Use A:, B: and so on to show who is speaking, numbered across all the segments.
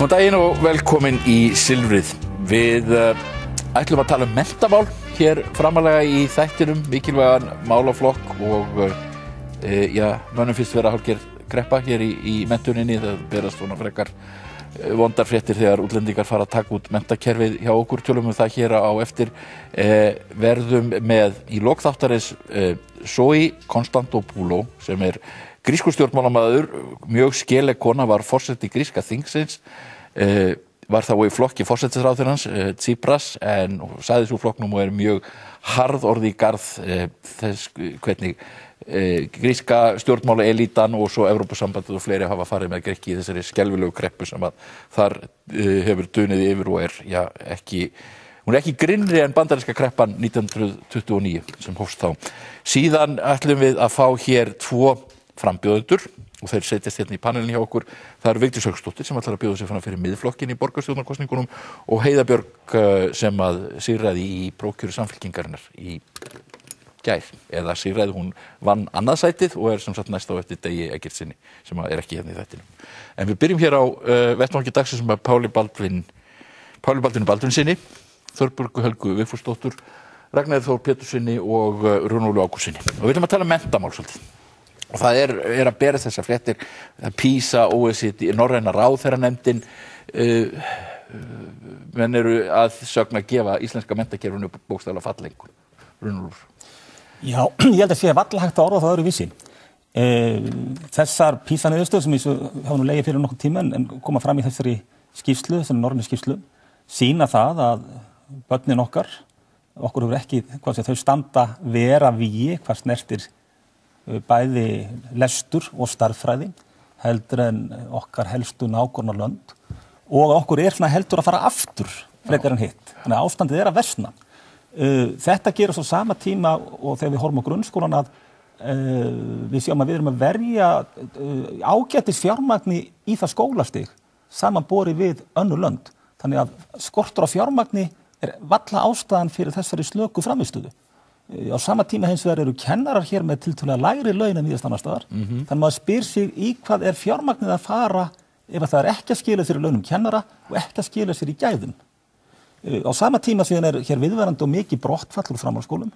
A: Góðan daginn og velkomin í Silfrið. Við ætlum að tala menntamál hér framalega í þættinum, mikilvægan málaflokk og mönnum finnst vera hálfgerð kreppa hér í menntuninni. Það berast svona frekar vondar fréttir þegar útlendingar fara að taka út menntakerfið hjá okkur. Tölum það hér á eftir. Verðum með í lok þáttarins Zoe Konstantopoulou sem grískur stjórnmálamaður, mjög skeleg kona, var forseti gríska þingsins, var þá í flokki forsætisráðherrans Tsipras, en sagði svo flokknum og mjög harðorð í garð þess hvernig gríska stjórnmála elítan og svo Evrópusambandið og fleiri hafa farið með Grikki í þessari skelfilegu kreppu sem að þar hefur dunið yfir og hún ekki grynnri en bandaríska kreppan 1929 sem hófst þá. Síðan ætlum við að fá hér tvo frambjóðendur og þeir setjast hérna í panelin hjá okkur. Það Vigdís Hauksdóttir sem ætlar að bjóða sig fram fyrir miðflokkinn í borgarstjórnarkosningunum og Heiða Björg sem að sigraði í prófkjöri Samfylkingarinnar í gær, eða sigraði, hún vann annað sætið og sem sagt næst á eftir Degi Eggertssyni sem ekki hérna í þættinum. En við byrjum hér á vettvangi dagsins sem Páli Baldvini Baldvinssyni, Þorbjörgu Helgu Vigfúsdóttur, Ragnari Þór Péturssyni og Runólu Ágústssyni. Og við ætlum að tala menntamál svolítið. Og það að berast þessar fréttir, PISA, OECD, Norræna ráðherranefndin, menn að sögn að gefa íslenska menntakerfinu bókstaflega fallengun. Runólfur.
B: Já, ég held að sé varla hægt að orða það öðruvísi. Þessar PISA-niðurstöður sem hafa nú legið fyrir nokkuð tíma en koma fram í þessari skýrslu, þessari norrænu skýrslu, sýna það að börnin okkur hefur ekki, þau standa vera vígi, hvað snertir bæði lestur og stærðfræði heldur en okkar helstu nágrannalönd og okkur svona heldur að fara aftur frekar en hitt. Þannig að ástandið að versna. Þetta gerist á sama tíma og þegar við horfum á grunnskólan að við sjáum að við erum að verja ágætis fjármagni í það skólastig samanborið við önnur lönd. Þannig að skortur á fjármagni varla ástæðan fyrir þessari slöku frammistöðu. Á sama tíma hins vegar eru kennarar hér með tiltölulega lægri laun en víðast annars staðar. Þannig að maður spyr sig í hvað fjármagnið að fara ef það ekki að skila sér í launum kennara og ekki að skila sér í gæðum. Á sama tíma síðan hér viðvarandi og mikið brottfall úr framhaldsskólum,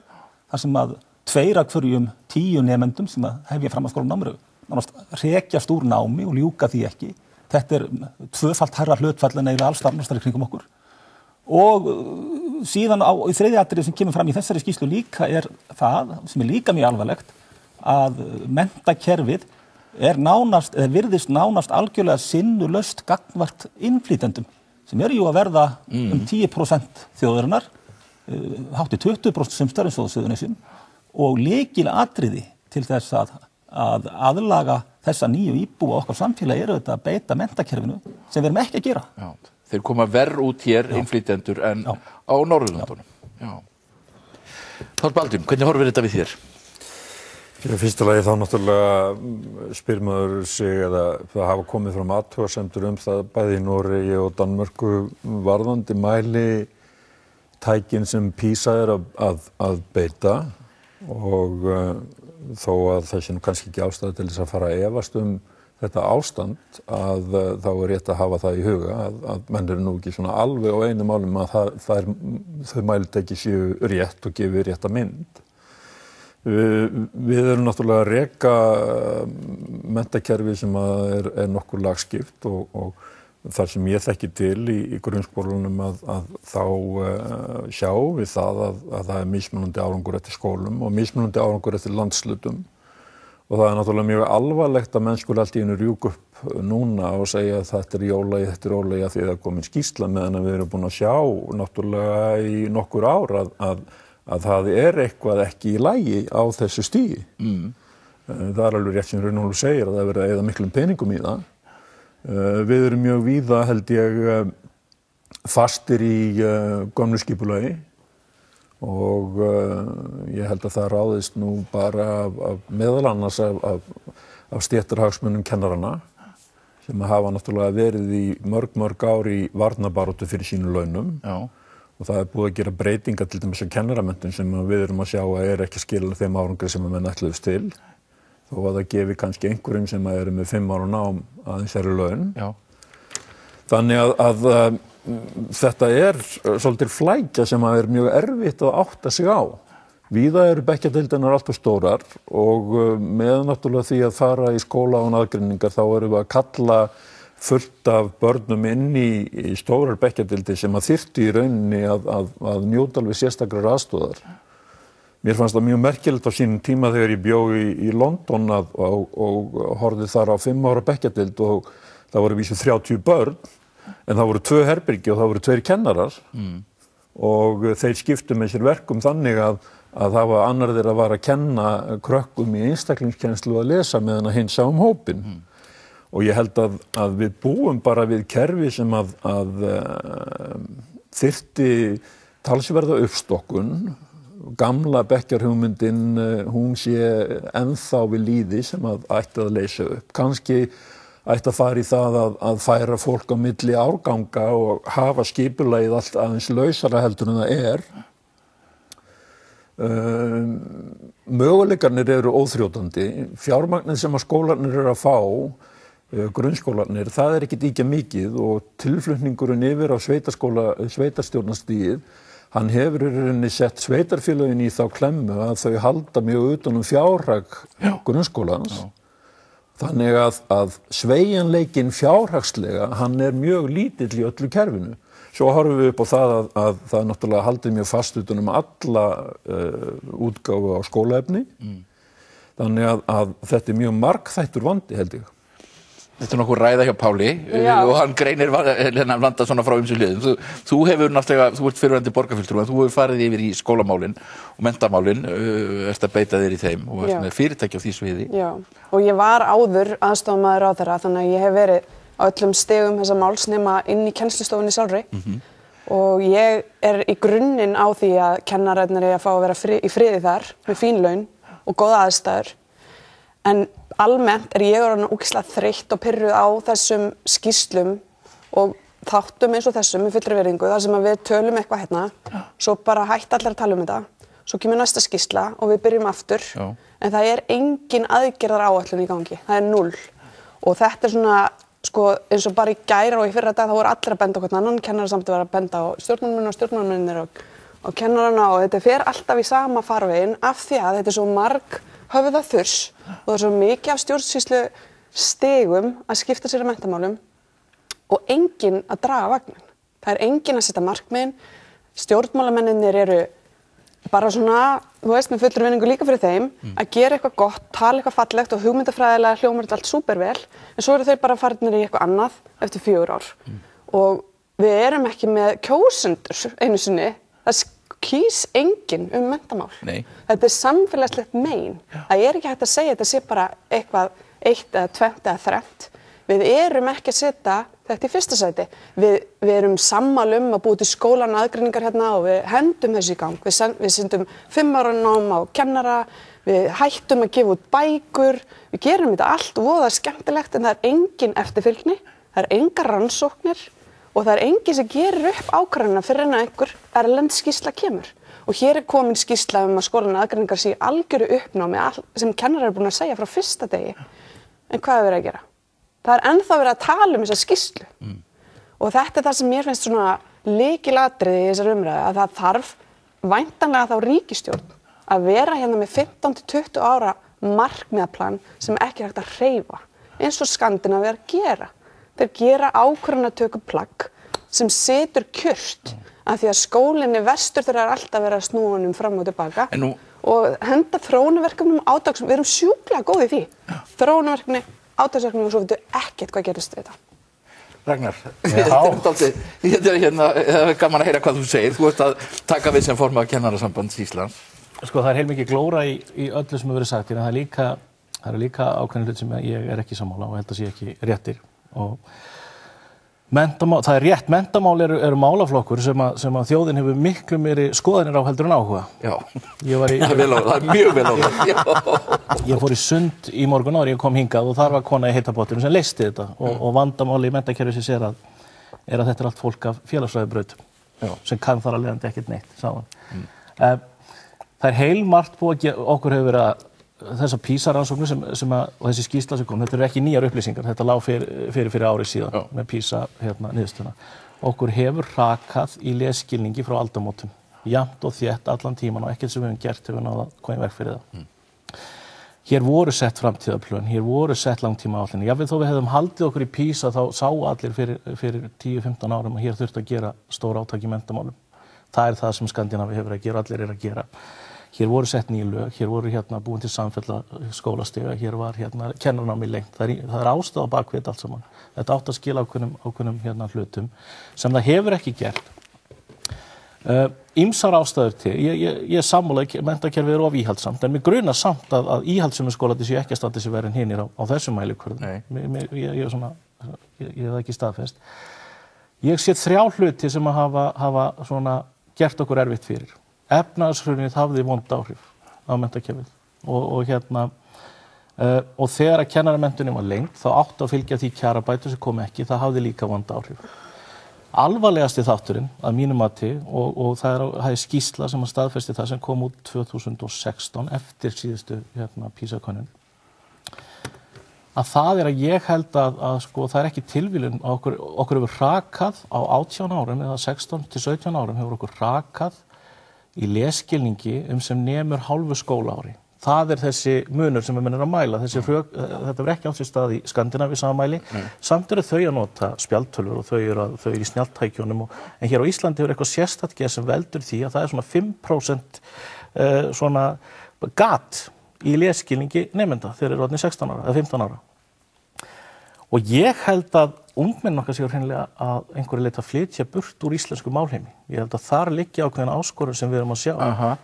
B: þar sem að 2 af hverjum 10 nemendum sem að hefja framhaldsskólanámi nánast hrekjast úr námi og ljúka því ekki. Þetta 2-falt hærra hlutfall en eiginlega alls staðar í kringum okkur. Og síðan í þriðja atriði sem kemur fram í þessari skýrslu líka það, sem líka mjög alvarlegt, að menntakerfið virðist nánast algjörlega sinnulaust gagnvart innflytjendum, sem jú að verða 10% þjóðarinnar, hátt í 20% sem stærri svo Suðurnesjum, og lykilatriði til þess að aðlaga þessa nýju íbúa okkar samfélagi þetta að beita menntakerfinu sem við erum ekki að gera.
A: Já. Þeir koma verr út hér, innflytjendur, en á Norðurlöndunum. Þór Baldvin, hvernig horfir þetta við þér?
C: Í fyrsta lagi þá náttúrulega spyr maður sig eða það hafa komið fram athugasemdir það bæði í Noregi og Danmörku varðandi mæli tækin sem PISA að beita og þó að það sé nú kannski ekki ástæða til þess að fara að efast þetta ástand að þá rétt að hafa það í huga að menn nú ekki svona alveg á einu málum að þau mælitæki séu rétt og gefi rétta mynd. Við erum náttúrulega að reka menntakerfi sem nokkur lagskipt og þar sem ég þekki til í grunnskólanum að þá sjáum við það að það mismunandi árangur eftir skólum og mismunandi árangur eftir landshlutum. Og það náttúrulega mjög alvarlegt að menn skuli allt í einu rjúka upp núna og segja að þetta ólagi, þetta ólagi að því það komin skýrsla meðan við erum búin að sjá náttúrulega í nokkur ár að það eitthvað ekki í lagi á þessu stigi. Það alveg rétt sem Runólfur segir að það verið að eyða miklum peningum í það. Við erum mjög víða held ég fastir í gömlu skipulagi. Og ég held að það ráðist nú bara meðal annars af stéttarhagsmunum kennarana sem hafa náttúrulega verið í mörg ár í varnarbaráttu fyrir sínum launum. Já. Og það búið að gera breytingar til dæmis á kennaramenntun sem við erum að sjá að ekki skila þeim árangri sem menn ætluðust til. Þó að það gefi kannski einhverjum sem með 5 ára nám aðeins laun. Já. Þannig að þetta svolítið flækja sem að mjög erfitt að átta sig á. Víða eru bekkjadeildirnar alltaf stórar og með náttúrulega því að fara í skóla án aðgreiningar þá erum við að kalla fullt af börnum inn í stórar bekkjadeildir sem að þyrftu í rauninni að njóta alveg sérstakrar aðstoðar. Mér fannst það mjög merkilegt á sínum tíma þegar ég bjó í London og horfði þar á 5 ára bekkjadeild og það voru vísu 30 börn en það voru 2 herbergi og það voru 2 kennarar og þeir skiptu með sér verkum þannig að það var annar þeirra var að kenna krökkum í einstaklingskennslu að lesa meðan að hinn sá hópinn. Og ég held að við búum bara við kerfi sem að þyrfti talsverða uppstokkun. Gamla bekkjarhugmyndin, hún sé ennþá við lýði sem að ætti að leysa upp. Kannski ætti að fara í það að færa fólk á milli árganga og hafa skipulagið allt aðeins lausara heldur en það Möguleikarnir eru óþrjótandi. Fjármagnið sem að skólarnir eru að fá, grunnskólarnir, það ekkert ýkja mikið og tilflutningurinn yfir á sveitarstjórnarstigið, hann hefur í rauninni sett sveitarfélögin í þá klemmu að þau halda mjög utan fjárhag grunnskólans. Þannig að sveigjanleikinn fjárhagslega, hann mjög lítill í öllu kerfinu. Svo horfum við upp á það að það náttúrulega haldið mjög fast utan alla útgáfu á skólaefni. Þannig að þetta mjög margþættur vandi, held ég.
A: Þetta nokkuð ræða hjá Páli og hann greinir vanda svona frá ýmsum hliðum. Þú hefur náttúrulega, þú ert fyrrverandi borgarfulltrúi, en þú hefur farið yfir í skólamálin og menntamálin, ert að beita þér í þeim og ert með fyrirtæki á því sviði.
D: Já, og ég var áður aðstofamaður ráðherra, þannig að ég hef verið á öllum stigum þessa máls nema inn í kennslustofunni sjálfri og ég í grunninn á því að kennararnir eigi að fá að vera í friði þar með fín laun og góða aðstæður. En almennt ég orðin ógeðslega þreytt og pirruð á þessum skýrslum og þáttum eins og þessum með fullri virðingu þar sem að við tölum eitthvað hérna, svo bara hætta allir að tala um þetta, svo kemur næsta skýrsla og við byrjum aftur, en það engin aðgerðaráætlun í gangi, það 0. Og þetta svona, sko, eins og bara í gær og í fyrra dag þá voru allir að benda okkur annan, kennarasamtök var að benda á stjórnarmennir og kennarana og þetta fer alltaf í sama farveginn af því að þetta svo marg höfða þurs og það svo mikið af stjórnsýslu stigum að skipta sér menntamálum og enginn að draga vagnin. Það enginn að setja markmiðin, stjórnmálamennirnir eru bara svona, þú veist, með fullri virðingu líka fyrir þeim, að gera eitthvað gott, tala eitthvað fallegt og hugmyndafræðilega hljómar þetta allt súpervel, en svo eru þeir bara farnir í eitthvað annað eftir 4 ár. Og við erum ekki með kjósendur einu sinni, það kýs enginn menntamál.
A: Nei.
D: Þetta samfélagslegt mein. Það ekki hægt að segja þetta sé bara eitthvað 1 eða 2 eða 3. Við erum ekki að setja þetta í fyrsta sæti. Við erum sammála að búa til skólan aðgreiningar hérna og við hendum þessu í gang. Við sendum 5 ára nám á kennara, við hættum að gefa út bækur, við gerum þetta allt voða skemmtilegt en það engin eftirfylgni, það engar rannsóknir og það engin sem gerir upp ákvarðanir fyrir en að einhver erlend skýrsla kemur. Og hér komin skýrsla að skólan aðgreiningar sé í algjöru uppnámi sem kennarar búin að segja frá fyrsta degi. En hvað verið að gera? Það ennþá verið að tala þessa skýrslu. Og þetta það sem mér finnst svona lykilatriði í þessari umræðu, að það þarf væntanlega þá ríkisstjórn að vera hérna með 15 til 20 ára markmiðaplan sem ekki hægt að hreyfa, eins og Skandinavíar gera. Þeir gera ákvörðunartökuplagg sem setur kjört af því að skólinni vestur þeirra alltaf verið að snúa honum fram og tilbaka og henda þróunarverkefnum átaksverkefnum. Við erum sjúklega góð í því. Þróunarverkefni, átaksverkefni og svo veitum ekkert hvað gerist við þetta.
A: Ragnar, þetta hérna, gaman að heyra hvað þú segir. Þú ert að taka við sem formaður Kennarasambands Íslands.
E: Sko, það heilmikið glóra í öllu sem hefur verið sagt, en það er líka ákveðin hlut sem ég ekki sammála og held að sé ekki réttir. Og það er rétt, menntamál eru málaflokkur sem að þjóðin hefur miklu meiri skoðanir á heldur en áhuga.
A: Já,
E: það
A: er mjög vel á það.
E: Ég fór í Sund í morgun áður, ég kom hingað og þar var kona í heita pottinum sem leysti þetta og vandamáli í menntakerfisins er að þetta er allt fólk af félagsfræðibraut sem kann þar að leiðandi ekkert neitt, sá hann. Það er heilmargt búið okkur hefur verið þessa PISA-rannsóknir og þessi skýrsla sem kom, þetta eru ekki nýjar upplýsingar, þetta lá fyrir ári síðan með PISA niðurstöðuna. Okkur hefur hrakað í lesskilningi frá aldamótum, jafnt og þétt allan tíman og ekkert sem við höfum gert hefur náð að koma í veg fyrir það. Hér voru sett framtíðarplön, hér voru sett langtímaáætlanir. Jafnvel þó við hefðum haldið okkur í PISA þá sáu allir fyrir 10-15 árum að hér þurfti að gera stór átak í menntamálum. Það er það sem Skandinavíu hefur að gera, allir að gera. Hér voru sett nýju lög, hér voru búin til samfella skólastiga, hér var kennaranámi lengt. Það er ástæða bak við allt saman. Þetta átt að skila ákveðnum hlutum sem það hefur ekki gert. Ýmsar ástæður til, ég sammála menntakerfið er of íhaldsamt, en mig grunar samt að íhaldssömu skólarnir séu ekki að standa sig verið en hinir á þessum mælikvörðum. Ég hef það ekki staðfest. Ég sé 3 hluti sem að hafa svona gert okkur erfitt fyrir. Efnahagshrunið hafði vond áhrif á menntakerfið og þegar að kennaramenntunin var lengt þá átti að fylgja því kjarabætur sem kom ekki, það hafði líka vond áhrif. Alvarlegasti þátturinn að mínu mati og það er skýrsla sem að staðfesti það sem kom út 2016 eftir síðustu PISA-könnun að það er að ég held að sko það er ekki tilviljun okkur hefur hrakað á 18 árum eða 16 til 17 árum hefur okkur hrakað í lesskilningi sem nemur hálfu skólaári. Það er þessi munur sem við að mæla, þetta verður ekki átt sér stað í Skandinavíu samanmæli, samt eru þau að nota spjaldtölvur og þau eru í snjalltækjunum, en hér á Íslandi hefur eitthvað sérstakt sem veldur því að það er svona 5% svona gat í lesskilningi nemenda þegar eru orðnir 16 ára eða 15 ára. Og ég held að ungmennin okkar séu hreinlega að einhverju leyti að flytja burt úr íslensku málheimi. Ég held að þar liggi ákveðin áskorun sem við erum að sjá.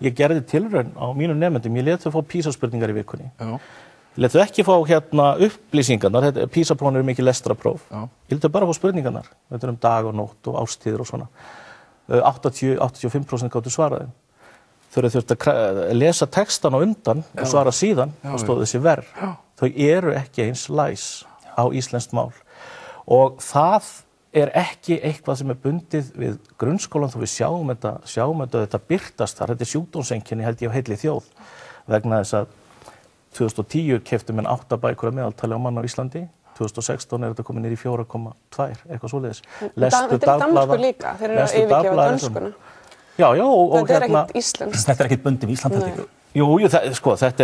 E: Ég gerði tilraun á mínum nemendum, ég lét þau fá PISA-spurningar í vikunni. Ég lét þau ekki fá upplýsingarnar, PISA-prófin eru mikið lestrarpróf. Ég lét þau bara fá spurningarnar. Þetta er dag og nótt og árstíðir og svona. 85% gátu svaraði. Þau þurftu að lesa textan á undan og svara síðan og stóð þessi verð. Þau eru ekki eins læs á íslenskt mál. Og það er ekki eitthvað sem er bundið við grunnskólan þó við sjáum þetta birtast þar. Þetta er sjúkdómseinkenni held ég á heilli þjóð vegna þess að 2010 keyptu menn 8 bækur að meðaltali á mann á Íslandi. 2016 er þetta komið niður í 4,2, eitthvað svoleiðis.
D: Þetta er Danmörku líka, þeir eru að yfirgefa dönskuna.
E: Já, og
D: þetta er ekkert íslenskt.
B: Þetta er ekkert bundið við Íslandi.
E: Jú, þetta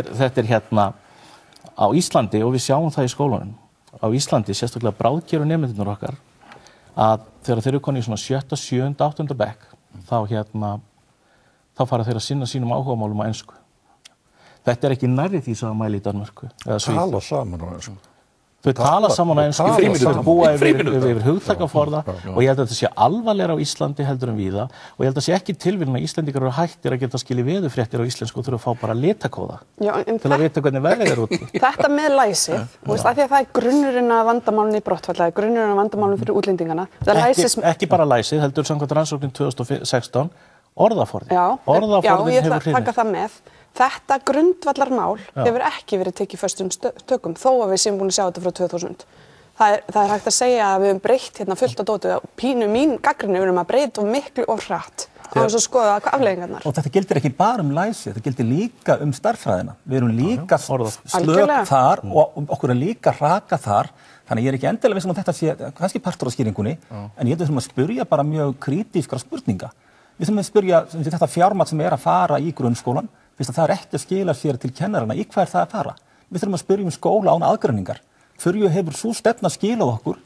E: er á Íslandi og við sjáum það í skólanum. Á Íslandi, sérstaklega bráðgeru nemendurnir okkar, að þegar þeir eru konið í svona 7., 7., 8. bekk, þá fara þeir að sinna sínum áhugamálum á ensku. Þetta er ekki nærri því sem að mæla í Danmörku.
C: Tala saman á ensku.
E: Þau tala saman á ensku, þau búa yfir hugtakaforða og ég held að þetta sé alvarlegra á Íslandi heldur en víða og ég held að sé ekki tilviljun að Íslendingar eru hættir að geta skilið veðurfréttir á íslensku og þurfa að fá bara litakóða til að vita hvernig veðrið er úti.
D: Þetta með læsið, af því að það er grunnurinn að vandamálinu í brottfalli, grunnurinn að vandamálinu fyrir útlendingana.
E: Ekki bara læsið, heldur samkvæmt rannsóknin 2016, orðaforði.
D: Já, ég ætla að taka það með. Þetta grundvallarmál hefur ekki verið tekið föstum tökum þó að við séum búin að sjá þetta frá 2000. Það er hægt að segja að við höfum breytt fullt af dótu og pínu mín gagnrýni við að breyta miklu og hratt á þess að skoða hvað afleiðingarnar.
B: Og þetta gildir ekki bara læsi, þetta gildir líka stærðfræðina. Við erum líka slök þar og okkur er líka hraka þar. Þannig ég er ekki endilega viss að þetta sé kannski partur á skýringunni, en ég þurfum að spyrja bara mjög kritískra spurninga. Við þurfum að spyrja þetta fjármagn sem er að fara í grunnskólan. Fyrst að það er ekki að skila sér til kennarana, í hvað er það að fara? Við þurfum að spyrja skóla án aðgreiningar. Hverju hefur sú stefna skilað okkur,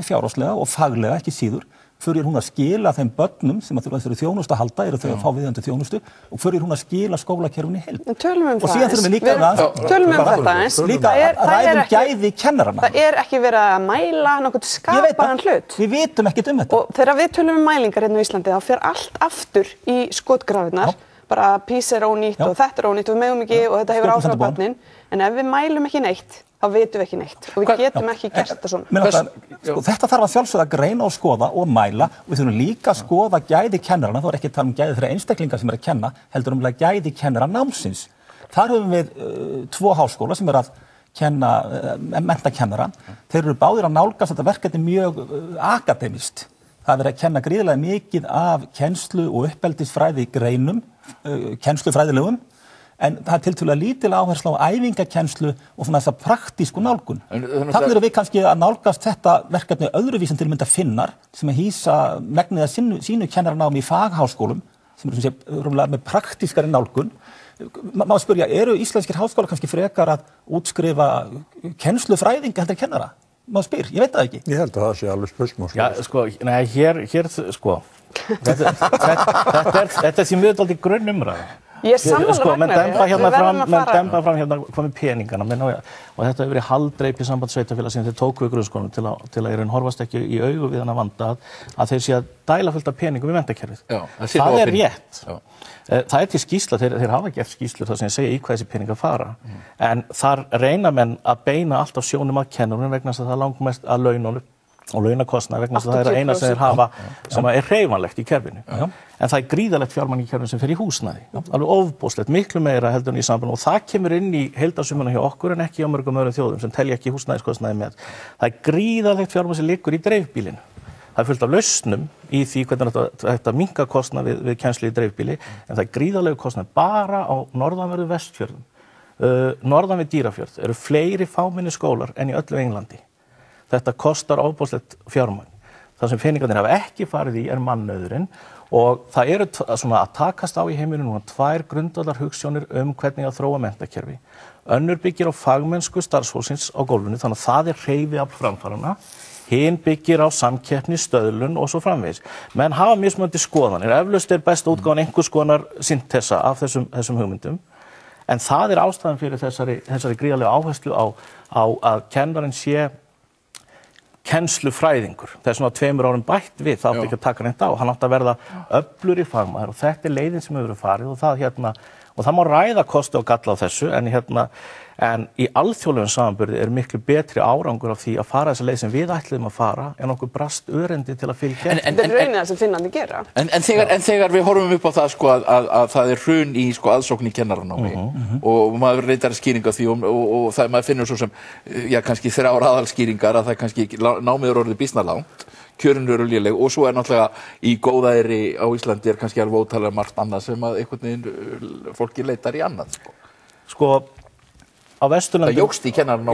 B: fjárhagslega og faglega ekki síður, hverju er hún að skila þeim börnum sem að þurfa þjónustu að halda, eru þau að fá viðeigandi þjónustu, og hverju er hún að skila skólakerfinu í heild.
D: Tölum
B: og síðan þurfum við líka að ræðum gæði kennarana.
D: Það er ekki verið að mæla nokkuð skapaðan hlut.
B: Við vitum ekkert þetta.
D: Og þegar við tölum mælingar hérna á Íslandi, þá fer allt aftur í skotgrafirnar. Bara PISA er ónýtt og þetta er ónýtt og við megum ekki og þetta hefur áhrif á börnin, en ef við mælum ekki neitt, þá vitum við ekki neitt og við getum ekki gert þetta svona.
B: Þetta þarf að sjálfsögða að greina og skoða og mæla og við þurfum líka að skoða gæði kennarana, þá er ekki að tala gæði þeirra einstaklinga sem er að kenna, heldur gæði kennara námsins. Þar höfum við 2 háskóla sem er að kenna, mennta kennara. Þeir eru báðir að nálgast þetta verkefni mjög akademist. Það er verið að kenna gríðarlega mikið af kennslu og uppeldisfræði greinum, kennslufræðilegum, en það tiltölulega lítil áherslu á æfingakennslu og svona þessa praktísku nálgun. Þannig erum við kannski að nálgast þetta verkefni öðruvísin til mynda Finnar sem að hýsa megniða sínu kennaranámi í fagháskólum sem eru rúmlega með praktískari nálgun. Má spyrja, eru íslenskir háskólar kannski frekar að útskrifa kennslufræðinga heldur kennara? Má spyr, ég veit það ekki.
C: Ég held að það sé alveg spursmál.
E: Já, sko, nei, hér, sko, þetta sé mjög dálítið grunnumræða.
D: Ég sammála Ragnari, við verðum að fara.
E: Dempa fram hérna hvað með peningana, og þetta hefur verið haldreipi samband sveitarfélaga sem þeir tóku í grunnskólanum til að horfast ekki í augu við hana vanda að þeir sé að dæla fullt af peningum í menntakerfið. Það er rétt. Það er til skýrsla, þeir hafa gert skýrslur þar sem segja í hvað þessi peningar fara, en þar reyna menn að beina alltaf sjónum að kennurum vegna þess að það langmest að laununum og launakostnað vegna þess að það er eina sem þeir hafa sem er hreyfanlegt í kerfinu. En það er gríðarlegt fjármagn í kerfinu sem fer í húsnæði. Alveg ofboðslegt, miklu meira heldur en í samband og það kemur inn í heildarsumuna hjá okkur en ekki á mörgum öðrum þjóðum sem telja ekki húsnæðiskostnaði með. Það er gríðarlegt fjármagn sem liggur í dreifbílinu. Það er fullt af lausnum í því hvernig þetta minnka kostnað við kennslu í dreifbíli, en það er gríðarlegu kostnað bara á norðanverðu Vestfjörðum. Norðan við Dýrafjörð eru fleiri fámenni skólar en í öllu Englandi. Þetta kostar ofboðslegt fjármagn. Það sem peningarnir hafa ekki farið í mannauðurinn og það eru svona að takast á í heiminum núna tvær grundvallar hugsjónir hvernig að þróa menntakerfi. Önnur byggir á fagmennsku starfsfólksins á gólfinu, þannig að það er hreyfiafl framfaranna. Hinn byggir á samkeppni, stöðlun og svo framvegis. Menn hafa mismunandi skoðanir. Eflaust er besta útgáfan einhvers konar syntesa af þessum hugmyndum. En það er ástæðan fyrir þessari gríðarlegu áherslu á að kennarinn sé kennslufræðingur. Það er svona 2 árum bætt við, það átti ekki að taka neitt á. Hann átti að verða öflugri fagmaður og þetta er leiðin sem hefur verið farið og það má ræða kosti og galla á þessu en í alþjóðlegum samanburði er miklu betri árangur af því að fara þessa leið sem við ætluðum að fara en okkur brast örendi til að fylgja.
D: Þetta er raunin það sem Finnlandi gera.
A: En þegar við horfum upp á það sko að það er hrun í sko aðsókn í kennaranámi og maður reyndar skýringa því og það maður finnur svo sem kannski 3 aðalskýringar að það kannski námið er orðið býsna langt, kjörin eru léleg og svo er náttúrulega í góðæri á Íslandi er kannski alveg ótalega margt annað sem að einhvern veginn fólki leitar í annað sko. Á Vesturlöndum, það jókst í kennaranámi.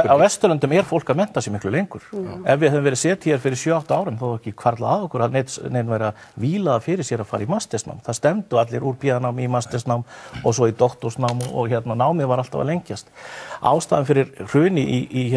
E: Á Vesturlöndum er fólk að mennta sig miklu lengur. Ef við höfum verið sett hér fyrir 7-8 árum, þó ekki hvarflað að okkur að neinn væri að vílaða fyrir sér að fara í mastersnám. Það stemdu allir úr BA-námi í mastersnám og svo í doktorsnám og námið var alltaf að lengjast. Ástæðan fyrir hruni í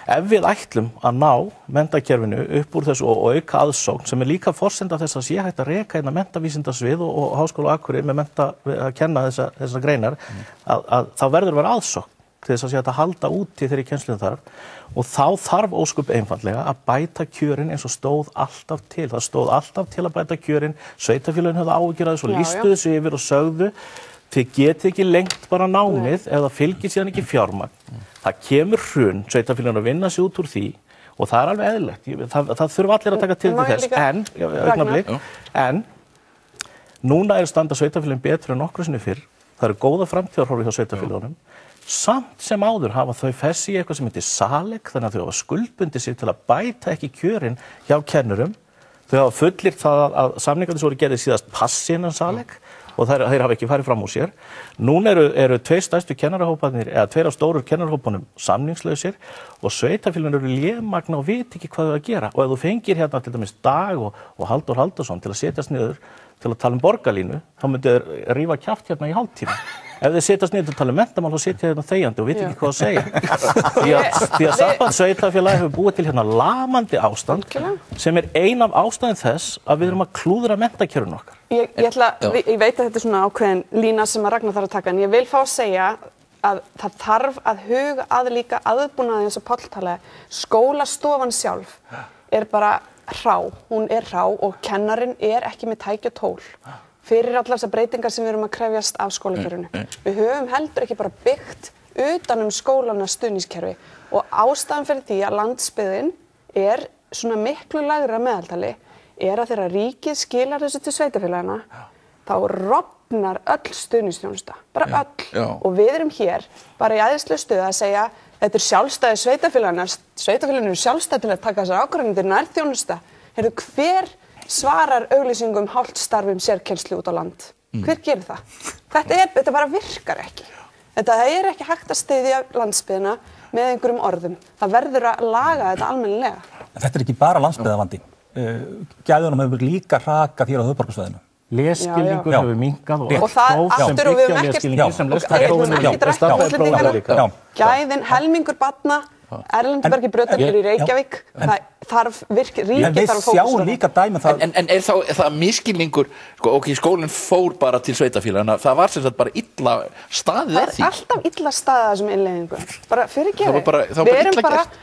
E: ef við ætlum að ná menntakerfinu upp úr þessu og auka aðsókn sem er líka forsenda þess að sé hægt að reka menntavísindasvið og Háskóla á Akureyri með að kenna þessar greinar að þá verður að vera aðsókn til þess að sé hægt að halda úti þeirri kennslu þarf og þá þarf ósköp einfaldlega að bæta kjörin eins og stóð alltaf til. Það stóð alltaf til að bæta kjörin, sveitarfélögin höfðu áhyggjur af þessu og lýstu þessu yfir og sögðu þið getið ekki lengt bara námið ef það fylgir síðan ekki fjármagn. Það kemur hrun, sveitarfélögin að vinna sig út úr því og það er alveg eðlilegt. Það þurfa allir að taka til þess. En núna standa sveitarfélögin betur en nokkru sinni fyrr. Það eru góða framtíðarhorfur hjá sveitarfélögunum. Samt sem áður hafa þau fest í eitthvað sem heitir SALEK, þannig að þau hafa skuldbundið sig til að bæta ekki kjörin hjá kennurum. Þau hafa fullyrt það að samningarnir sem voru gerðir síðast passi innan SALEK og þeir hafa ekki farið fram úr sér. Núna eru 2 stærstu kennarahóparnir, eða 2 af stóru kennarahópunum samningslausir og sveitarfélögin eru lémagna og vita ekki hvað þau að gera. Og ef þú fengir hérna til dæmis Dag og Halldór Halldórsson til að setjast niður til að tala borgarlínu, þá myndu þeir rífa kjaft hérna í hálftíma. Ef þeir setjast niður til að tala menntamál, þá sitja hérna þegjandi og vita ekki hvað að segja. Því að Samband sveitarfélaga hefur búið til hérna lamandi ástand sem er ein af ástæðum þess að við erum að klúðra menntakerfinu okkar.
D: Ég veit að þetta er svona ákveðin lína sem að Ragnar þarf að taka, en ég vil fá að segja að það þarf að huga að líka aðbúnaði eins og Páll talaði. Skólastofan sjálf er bara hún er hrá og kennarinn er ekki með tæki og tól fyrir allar þessar breytingar sem við erum að krefjast af skólakerfinu. Við höfum heldur ekki bara byggt utan skólana stuðningskerfi og ástæðan fyrir því að landsbyggðin er svona miklu lægra meðaltali er að þegar ríkið skilar þessu til sveitarfélagana þá rofnar öll stuðningsþjónusta, bara öll. Og við erum hér bara í æðislega stöðu að segja þetta er sjálfstæði sveitarfélagin eru sjálfstæði til að taka þessar ákvarðanir nærþjónusta. Hver svarar auglýsingum hálft starfi sérkennslu út á land? Hver gerir það? Þetta bara virkar ekki. Það ekki hægt að styðja landsbyggðina með einhverjum orðum. Það verður að laga þetta almennilega.
B: Þetta ekki bara landsbyggðarvandi. Gæðunum hefur líka hrakað hér á höfuðborgarsvæðinu.
E: Lesskilningur hefur minnkað
D: og það aftur og við höfum ekkert gæðin, helmingur barna Erlendsbergi brautarnir í Reykjavík það þarf ríkið þarf að fókusera.
B: Við sjáum líka dæmi það.
A: En það misskilningur, skólinn fór bara til sveitarfélagana, það var sem sagt bara illa staðið að því.
D: Það alltaf illa staðið þessum innleiðingu. Bara fyrirgefið.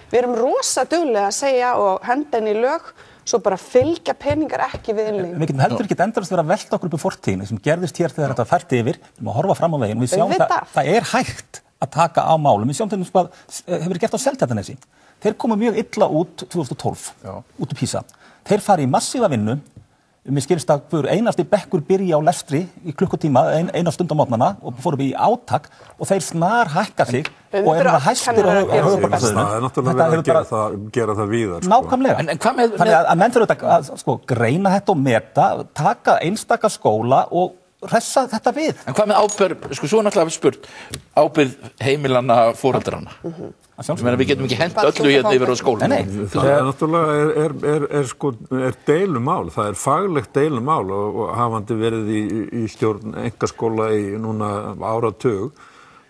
D: Við erum rosa duglega að segja og henda inn í lög, svo bara fylgja peningar ekki við innleiðingu.
B: Við getum heldur ekki endalaust verið að velta okkur upp í fortíðinni sem gerðist hér þegar þetta fært yfir, að horfa fram á veginn. Við sjáum það hægt að taka á málum. Við sjáum til dæmis hvað hefur verið gert á Seltjarnarnesi. Þeir komu mjög illa út 2012, út úr PISA. Þeir fari í massífa vinnu, mér skilst að einasti bekkur byrja á lestri í klukkutíma, eina stund á mótnana og fóru í átak og þeir snar hækka sig og eru það hæstir á höfuðborgarsvæðinu.
C: Það náttúrulega verið að gera það víðar.
B: Nákvæmlega. Þannig að menn þurfa að greina þetta og meta, taka einstaka skóla og hressa þetta við.
A: En hvað með ábyrgð, svo náttúrulega spurt, ábyrgð heimilanna foreldrana? Við getum ekki hent öllu hérna yfir á skólanum.
C: Það náttúrulega er deilumál, það faglegt deilumál og hafandi verið í stjórn einkaskóla í núna áratug,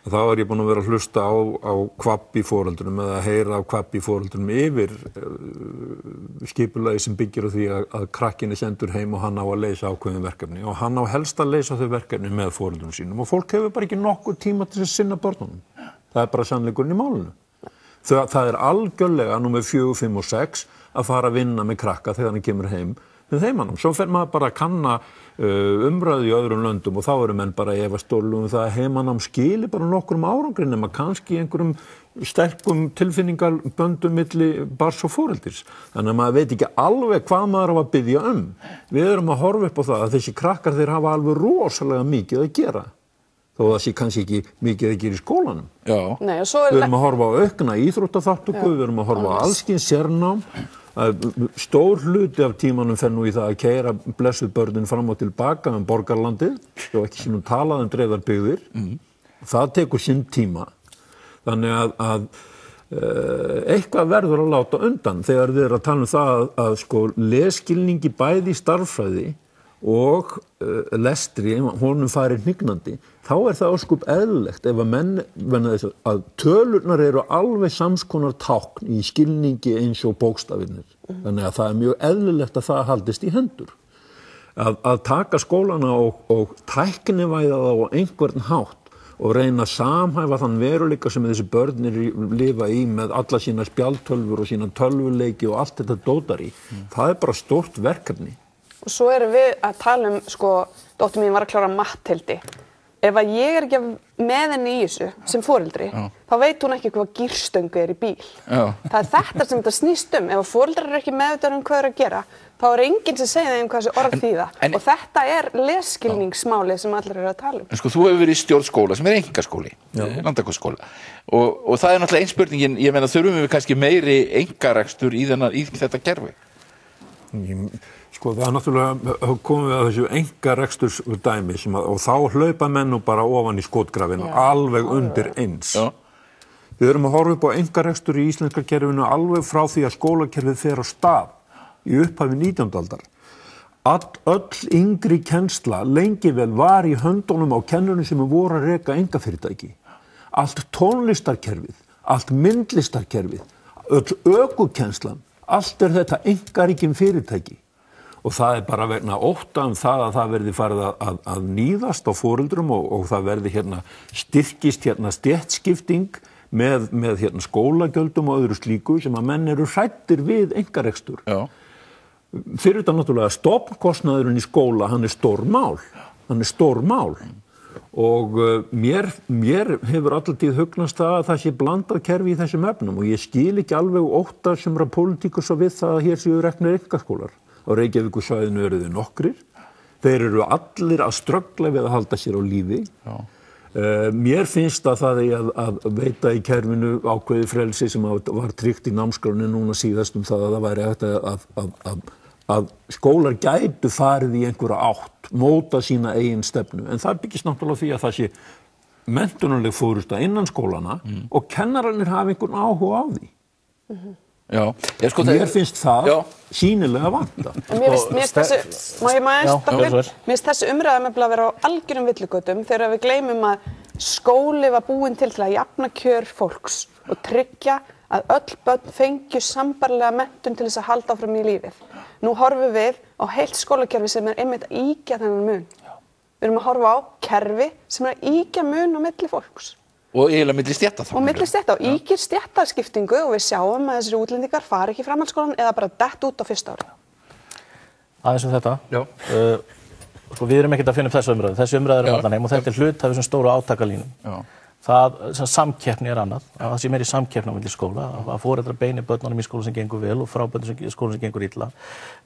C: þá ég búin að vera að hlusta á kvabb í foreldrum eða heyra á kvabb í foreldrum yfir skipulagi sem byggir á því að krakkin sendur heim og hann á að leysa ákveðin verkefni og hann á helst að leysa þau verkefni með foreldrum sínum og fólk hefur bara ekki nokkuð tíma til að sinna börnunum. Það bara sannleikurinn í málinu. Það algjörlega númer 4, 5 og 6 að fara að vinna með krakka þegar hann kemur heim með heimanum. Svo fer maður bara að kanna umræðu í öðrum löndum og þá eru menn bara að efast það að heimanám skili bara nokkrum árangri nema kannski einhverjum sterkum tilfinningarböndum milli barns og foreldris. Þannig að maður veit ekki alveg hvað maður á að biðja Við erum að horfa upp á það að þessi krakkar þeir hafa alveg rosalega mikið að gera. Þó það sé kannski ekki mikið að gera í skólanum.
D: Nei,
C: við erum að horfa á aukna íþróttaþátttöku, við erum að horfa á allskyns sérnám. Stór hluti af tímanum fer nú í það að keyra blessuð börnin fram og tilbaka borgarlandið, og ekki sínum talað dreifðar byggðir. Það tekur sinn tíma. Þannig að eitthvað verður að láta undan þegar við erum að tala það að lesskilningi bæði í starffræði og lestri, honum farir hnignandi, þá það óskup eðlilegt ef að menn að tölurnar eru alveg samskonar tákn í skilningi eins og bókstafinir. Þannig að það mjög eðlilegt að það haldist í hendur. Að taka skólana og tæknivæða það á einhvern hátt og reyna að samhæfa þann veruleika sem þessi börnir lifa í með alla sína spjaldtölvur og sína tölvuleiki og allt þetta dótar í. Það bara stórt verkefni.
D: Og svo erum við að tala dóttir mín var að klára matthildi. Ef að ég ekki með henni í þessu sem foreldri, þá veit hún ekki hvað gírstöngu í bíl. Það þetta sem þetta snýst Ef að foreldrar ekki meðvitaðir hvað að gera, þá enginn sem segir þeim hvað þessi orð þýða. Og þetta lesskilningsmálið sem allir eru að tala
A: Þú hefur verið í stjórnskóla sem einkaskóli, Landakotsskóla. Og það náttúrulega ein spurningin, ég meina þurfum við kannski meiri einkarekstur í þetta kerfi?
C: Það náttúrulega komum við að þessu einkareksturs dæmi og þá hlaupa menn bara ofan í skotgrafinu, alveg undir eins. Við erum að horfa upp á einkarekstur í íslenska kerfinu alveg frá því að skólakerfið fer á stað í upphafi 19. aldar. Öll yngri kennsla lengi vel var í höndunum á kennurinn sem voru að reka einkafyrirtæki. Allt tónlistarkerfið, allt myndlistarkerfið, öll ökukennslan, allt þetta einkaríkin fyrirtæki. Og það bara vegna ótta það að það verði farið að níðast á foreldrum og það verði styrkist stéttskipting með skólagjöldum og öðru slíku sem að menn eru hræddir við einkarekstur. Fyrir þetta náttúrulega stofnkostnaðurinn í skóla, hann er stór mál. Og mér hefur alltaf hugnast að það sé blandað kerfi í þessum efnum og ég skil ekki alveg ótta sem pólitíkus við það að hér séu reknir einkaskólar. Á Reykjavíkursvæðinu eru þau nokkrir. Þeir eru allir að ströggla við að halda sér á lífi. Mér finnst að það að veita í kerfinu ákveðið frelsi sem var tryggt í námskránni núna síðast það að það væri hægt að að skólar gætu farið í einhverja átt, móta sína eigin stefnu, en það byggist náttúrulega því að það sé menntunarleg fórusta innan skólana og kennararnir hafa einhvern áhuga á því.
A: Já, sko
C: Mér finnst það sýnilega vanta.
D: Og mér finnst þessi umræða með að vera á algjörum villigötum þegar við gleymum að skóli var búinn til að jafna kjör fólks og tryggja að öll börn fengju sambærilega menntun til þess að halda áfram í lífið. Nú horfum við á heilt skólakerfi sem einmitt að ýkja þennan mun. Við erum að horfa á kerfi sem að ýkja mun á milli fólks.
A: Og eiginlega milli stétta þá.
D: Og milli stétta og ýkir stéttaskiptingu og við sjáum að þessari útlendingar fari ekki í framhaldsskólann eða bara dett út á fyrsta ári.
E: Aðeins þetta. Sko við erum ekkert að finna upp þessu umræðu. Þessi umræðu allan heim og þetta hluti af þessum stóru átakalínum. Samkeppni annað. Það sé meiri samkeppni á milli skóla. Að foreldrar beini börnunum í skóla sem gengur vel og frá börnum í skóla sem gengur illa.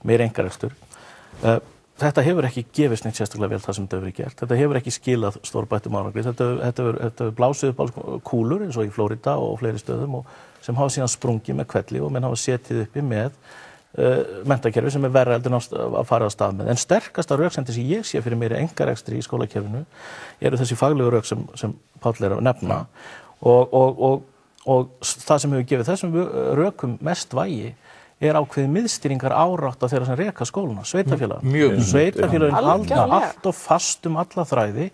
E: Meiri einkarekstur. Þetta hefur ekki gefist neitt sérstaklega vel það sem þetta hefur gert. Þetta hefur ekki skilað stórbættum árangri. Þetta hefur blásið upp alls kúlur eins og í Flórída og fleiri stöðum og sem hafa síðan sprungið með hvelli og menn hafa setið uppi með menntakerfi sem verra heldur að fara af stað með. En sterkasta röksemdi sem ég sé fyrir meiri einkarekstri í skólakerfinu eru þessi faglegu rök sem Páll er að nefna og það sem hefur gefið þessum rökum mest vægi er ákveðið miðstýringar árátta þeirra sem reka skólana, sveitarfélagin. Sveitarfélagin halda allt og fast alla þræði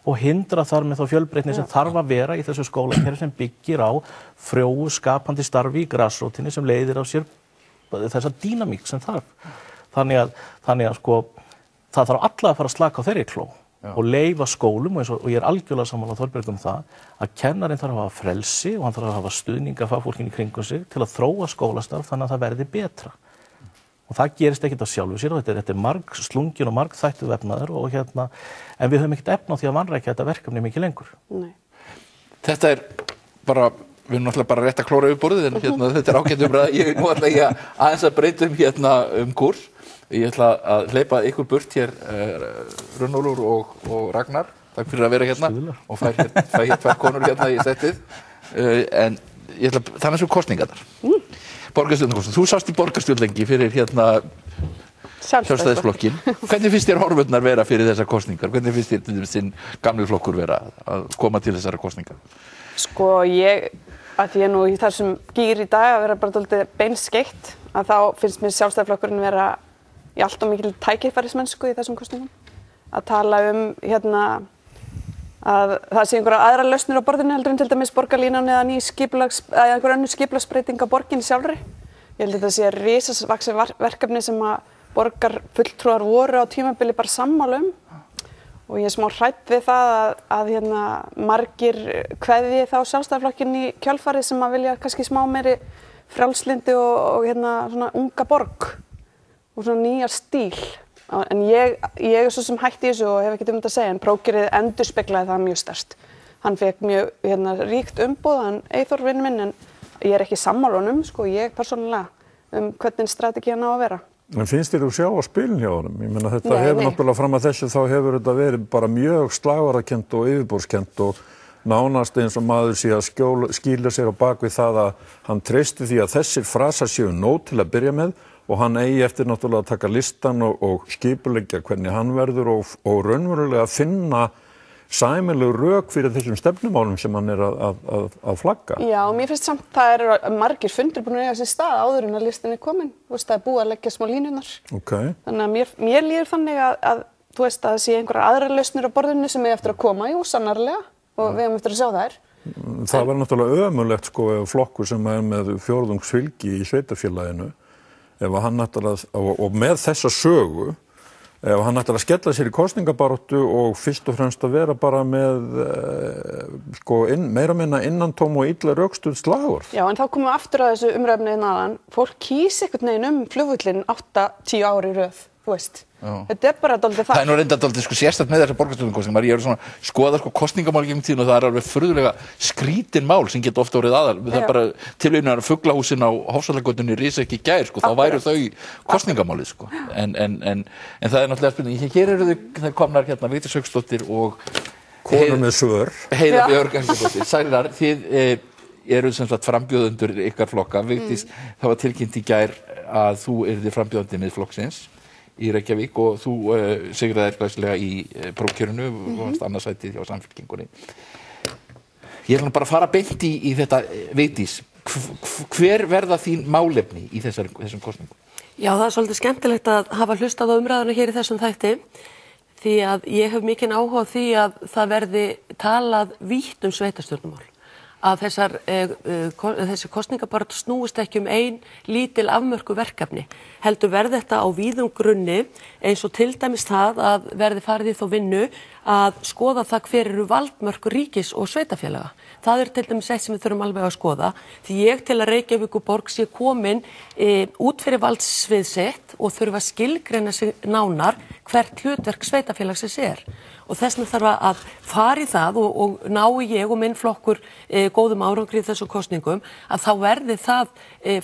E: og hindra þar með þá fjölbreytni sem þarf að vera í þessu skólakerfi sem byggir á frjóu skapandi starfi í grasrótinni sem leiðir á sér þessa dýnamík sem þarf. Þannig að sko, það þarf alla að fara að slaka á þeirri kló og leyfa skólum og ég er algjörlega sammála Þorbjörg það að kennarinn þarf að hafa frelsi og hann þarf að hafa stuðning af fagfólkinu í kringum sig til að þróa skólastarf þannig að það verði betra. Og það gerist ekkert af sjálfu sér og þetta er margslungin og margþættur vefnaður og en við höfum ekkert efni á því að vanrækja þetta verkefni mikið lengur.
D: Nei.
A: Þetta er bara, við erum náttúrulega bara rétt að klóra yfir borðið en þetta er ágætt umræða. Nú ætla ég aðeins að breyta kúrs. Ég ætla að hleypa ykkur burt hér, Runólfur og Ragnar. Takk fyrir að vera hérna og fæ hér tvær konur hérna í settið. En ég ætla að þannig sem kosningarnar. Borgarstjórnarkosningar. Þú sást í borgarstjórn lengi fyrir Sjálfstæðisflokkinn. Hvernig finnst þér horfurnar vera fyrir þessar kosningar? Hvernig finnst þér þinn gamli flokkur vera að koma til þessara kosningar?
D: Sko að því ég nú í þessum gír í dag að vera bara dálítið beinskeytt að þá finnst mér Sjálfstæðisflokkurinn vera í allt og mikil tækifærismennsku í þessum kosningum. Að tala að það sé einhverja aðra lausnir á borðinu heldur en til dæmis borgarlínan eða einhver önnur skipulagsbreyting á borginni sjálfri. Ég held að þetta sé risavaxið verkefni sem að borgarfulltrúar voru á tímabili bara sammála og ég er smá hrædd við það að margir kveðji þá Sjálfstæðisflokkinn í kjölfarið sem að vilja kannski smá meiri frjálslyndi og svona unga borg og svona nýja stíl. En ég er svo sem hætti í þessu og hef ekkert þetta að segja, en prófkjörið endurspeglaði það mjög sterkt. Hann fekk mjög ríkt umboð, hann Eyþór vinur minn, en ég er ekki sammála honum, ég persónulega, hvernig strategían á að vera.
C: En finnst þér þú sjá á spilin hjá honum? Ég meina þetta hefur náttúrulega fram að þessu þá hefur þetta verið bara mjög slagvarakennt og yfirborðskennt og nánast eins og maður sé að skýla sér á bak við það að hann treysti því að þessir frasar séu nóg til að byrja með og hann eigi eftir náttúrulega að taka listan og skipuleggja hvernig hann verður og raunverulega finna sæmileg rök fyrir þessum stefnumálum sem hann er að flagga. Já, og
D: mér finnst samt það eru margir fundir búin að eiga sér stað áður en að listin er komin. Það er búið að leggja smá línunar.
C: Okay.
D: Þannig að mér líður þannig að að það sé einhverjar aðrar lausnir á borðinu sem er eftir að koma, jú, sannarlega, og við hefum eftir að sjá þær.
C: Það var náttúrulega ömurlegt flokkur sem er með fjórðungsfylgi í sveitarfélaginu. Ef hann og með þessa sögu, ef hann ætlar að skella sér í kosningabaráttu og fyrst og fremst að vera bara með meira minna innantóm og illa rökstudd slagorð. Já, en þá komum við aftur að þessu umræfni þaðan. Fólk kýs einhvern veginn flugvöllinn 8-10 ár í röð, þú veist. Þetta er bara dálítið
A: það er nú reyndar dálítið sérstakt með þessar borgarstjórnarkosningar. Ég er svona skoða kosningamál gegnum tíðina og það er alveg furðulega skrítin mál sem geta ofta orðið aðal. Það er bara tilvíðunar fuglahúsin á Hofsvallagötunni rís ekki í gær þá væru þau kosningamálið en það er náttúrulega spurning. Hér eru þau komnar Vigdís Hauksdóttir og
C: konur með svör.
A: Heiða Björg Helgadóttir. Sælar, þið eru sem sagt frambjóðendur ykkar flokka. Vigdís, það var tilkynnt í gær að þú yrðir frambjóðandi Miðflokksins í Reykjavík og þú sigraðir glæsilega í prófkjörinu og varst annarsætið hjá Samfylkingunni. Ég ætla bara að fara beint í þetta, Vigdís. Hver verða þín málefni í þessum kosningum?
F: Já, það svolítið skemmtilegt að hafa hlustað á umræðuna hér í þessum þætti því að ég hef mikinn áhuga á því að það verði talað vítt sveitarstjórnarmál. Að þessi kosningabaráttu snúist ekki ein lítil afmörku verkefni. Heldur verði þetta á víðum grunni eins og til dæmis það að verði farið í þá vinnu að skoða það hver eru valdmörk ríkis og sveitarfélaga. Það til dæmis eitt sem við þurfum alveg að skoða því ég til að Reykjavíkurborg sé komin út fyrir valdsvið sitt og þurfa að skilgreina sig nánar hvert hlutverk sveitarfélagsins og þess vegna þarf að fara í það og nái ég og minn flokkur góðum árangri í þessum kosningum að þá verði það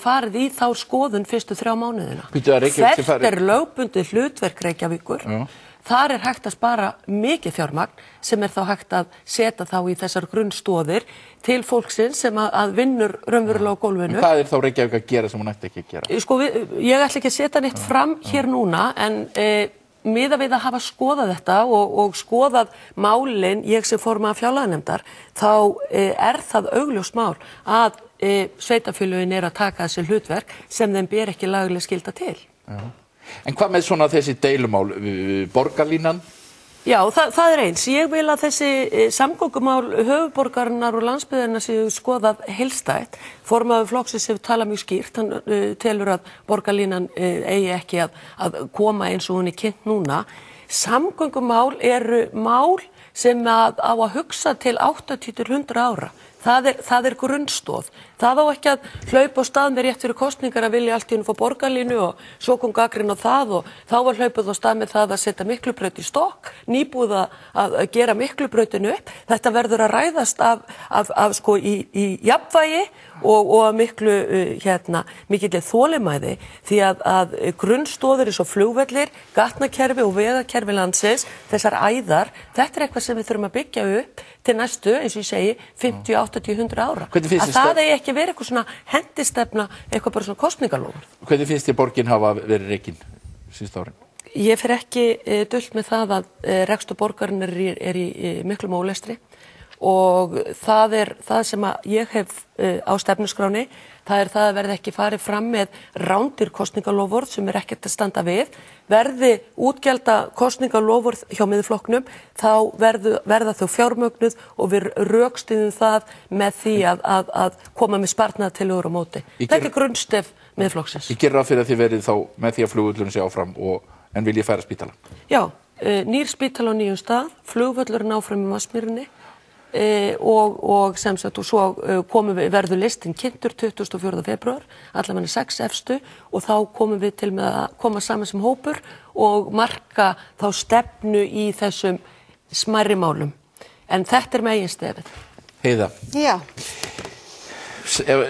F: farið í þá skoðun fyrstu 3 mánuðina. Hvert lögbundið hlutverk Reykjavíkur. Þar hægt að spara mikið fjármagn sem þá hægt að setja þá í þessar grunnstoðir til fólksins sem að vinnur raunverulega á gólfinu.
A: En hvað þá Reykjavík að gera sem hún ætti ekki að gera?
F: Sko, ég ætla ekki að setja neitt fram hér núna en miðað við að hafa skoðað þetta og skoðað málin, ég sem formaður fjárlaganefndar, þá það augljóst mál að sveitarfélögin að taka þessi hlutverk sem þeim ber ekki lagaleg skylda til.
A: Já. En hvað með svona þessi deilumál, borgarlínan?
F: Já, það eins. Ég vil að þessi samgöngumál höfuðborgarinnar og landsbyggðarinnar séu skoðað heildstætt. Formaður flokksins hefur talað mjög skýrt. Hann telur að borgarlínan eigi ekki að koma eins og hún kynnt núna. Samgöngumál eru mál sem á að hugsa til 80-100 ára. Það grunnstoð. Það á ekki að hlaupa á stað með rétt fyrir kosningar að vilja allt í einu fá borgarlínu og svo kom gagnrýni á það og þá var hlaupað á stað með það að setja Miklubraut í stokk, nýbúið að gera Miklubrautinu upp. Þetta verður að ræðast af sko í jafnvægi og miklu mikilli þolinmæði því að grunnstoðir eins og flugvellir, gatnakerfi og vegakerfi landsins, þessar æðar, þetta eitthvað sem við þurfum að byggja upp til næstu, eins og ég segi, 50, 80, 100 ára. Að það eigi ekki verið eitthvað svona hendistefna, eitthvað bara svona kosningalóður.
A: Hvernig finnst þér borgin hafa verið rekin síðustu árin?
F: Ég fer ekki dult með það að rekstur borgarinnar í miklum ólestri og það það sem að ég hef á stefnuskráni, það það að verði ekki farið fram með rándir kosningalofvörð sem ekkert að standa við. Verði útgjalda kosningalofvörð hjá Miðflokknum, þá verða þau fjármögnuð og við rökstyðum það með því að koma með sparnaðartillögur á móti. Þetta grunnstef Miðflokksins. Ég
A: geri ráð fyrir að þið verið þá með því að flugvöllurinn sé áfram en viljið færa spítala?
F: Já, nýr spítala á nýjum stað, flugvöllurinn áfram í Vatnsmýrinni. Og sem sagt og svo verður listin kynntur 24. febrúar, allavega 6 efstu og þá komum við til með að koma saman sem hópur og marka þá stefnu í þessum smærri málum. En þetta meginstefið.
A: Heiða.
D: Já.